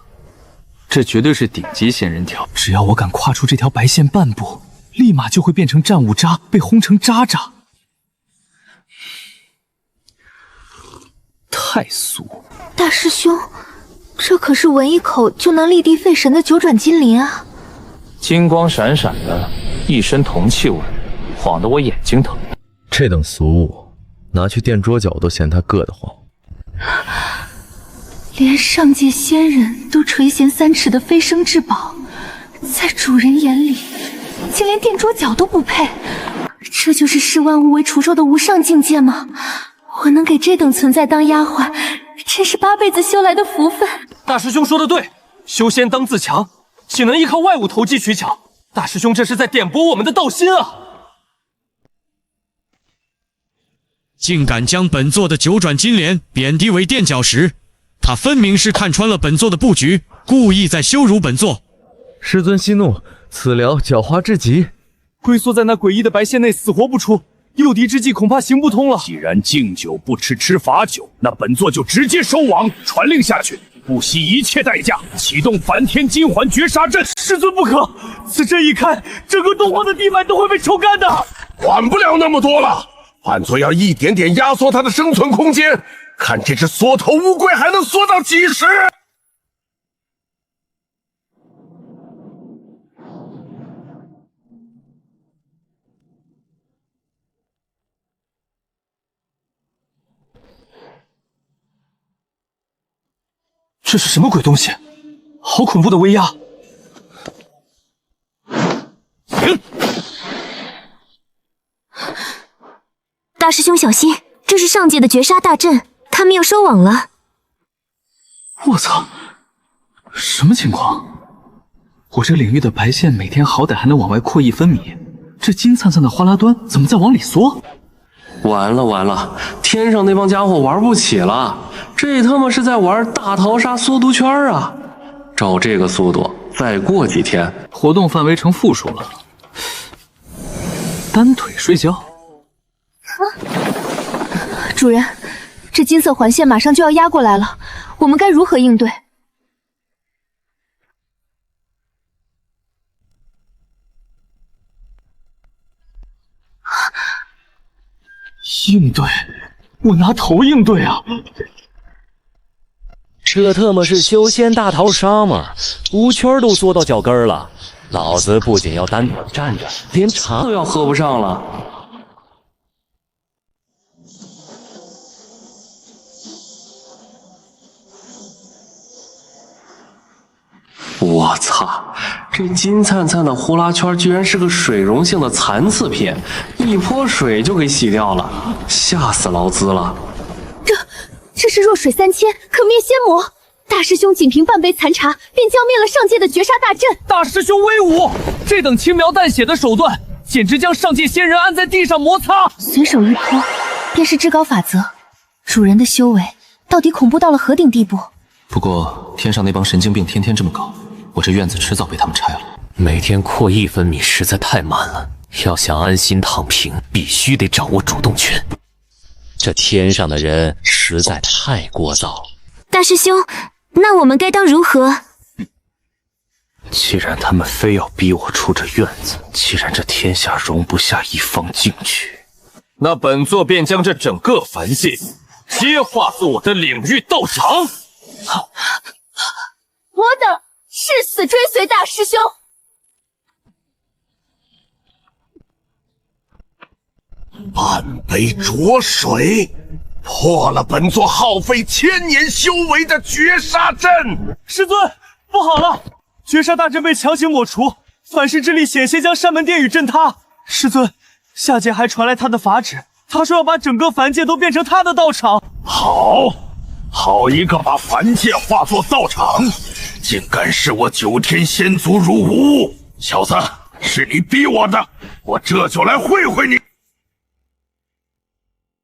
这绝对是顶级仙人跳。只要我敢跨出这条白线半步，立马就会变成战五渣，被轰成渣渣。太俗！大师兄，这可是闻一口就能立地废神的9转金莲啊！金光闪闪的，一身铜气味，晃得我眼睛疼。这等俗物，拿去垫桌脚都嫌它硌得慌。连上界仙人都垂涎3尺的飞升至宝，在主人眼里，竟连垫桌脚都不配。这就是视万物为雏兽的无上境界吗？我能给这等存在当丫鬟，真是8辈子修来的福分。大师兄说的对，修仙当自强，岂能依靠外物投机取巧？大师兄这是在点拨我们的道心啊！竟敢将本座的9转金莲贬低为垫脚石，他分明是看穿了本座的布局，故意在羞辱本座。师尊息怒，此聊狡猾至极。龟缩在那诡异的白线内，死活不出。诱敌之计恐怕行不通了。既然敬酒不吃吃罚酒，那本座就直接收网，传令下去，不惜一切代价启动梵天金环绝杀阵。师尊不可，此阵一开，整个东荒的地脉都会被抽干的。管不了那么多了，本座要一点点压缩他的生存空间，看这只缩头乌龟还能缩到几时。这是什么鬼东西？好恐怖的威压！大师兄小心，这是上界的绝杀大阵，他们要收网了。我操，什么情况？我这领域的白线每天好歹还能往外扩1分米，这金灿灿的花剌端怎么在往里缩？完了完了，天上那帮家伙玩不起了，这他妈是在玩大逃杀缩读圈啊！照这个速度，再过几天活动范围成负数了。单腿睡觉？主人，这金色环线马上就要压过来了，我们该如何应对？应对？我拿头应对啊！这特么是修仙大逃杀吗？无圈都缩到脚跟儿了，老子不仅要单腿站着，连茶都要喝不上了。我操！这金灿灿的呼啦圈居然是个水溶性的残次品，一泼水就给洗掉了，吓死劳资了。这是弱水3000，可灭仙魔。大师兄仅凭半杯残茶，便浇灭了上界的绝杀大阵。大师兄威武！这等轻描淡写的手段，简直将上界仙人按在地上摩擦。随手一泼，便是至高法则。主人的修为到底恐怖到了何等地步？不过天上那帮神经病天天这么搞，我这院子迟早被他们拆了。每天扩1分米实在太慢了，要想安心躺平，必须得掌握主动权。这天上的人实在太聒噪了。大师兄，那我们该当如何？既然他们非要逼我出这院子，既然这天下容不下一方进去，那本座便将这整个凡界皆化作我的领域道场。我等誓死追随大师兄。半杯浊水，破了本座耗费1000年修为的绝杀阵。师尊，不好了！绝杀大阵被强行抹除，反噬之力险些将山门殿宇震塌。师尊，下界还传来他的法旨，他说要把整个凡界都变成他的道场。好一个把凡界化作道场，竟敢视我9天仙族如无物！小子，是你逼我的，我这就来会会你。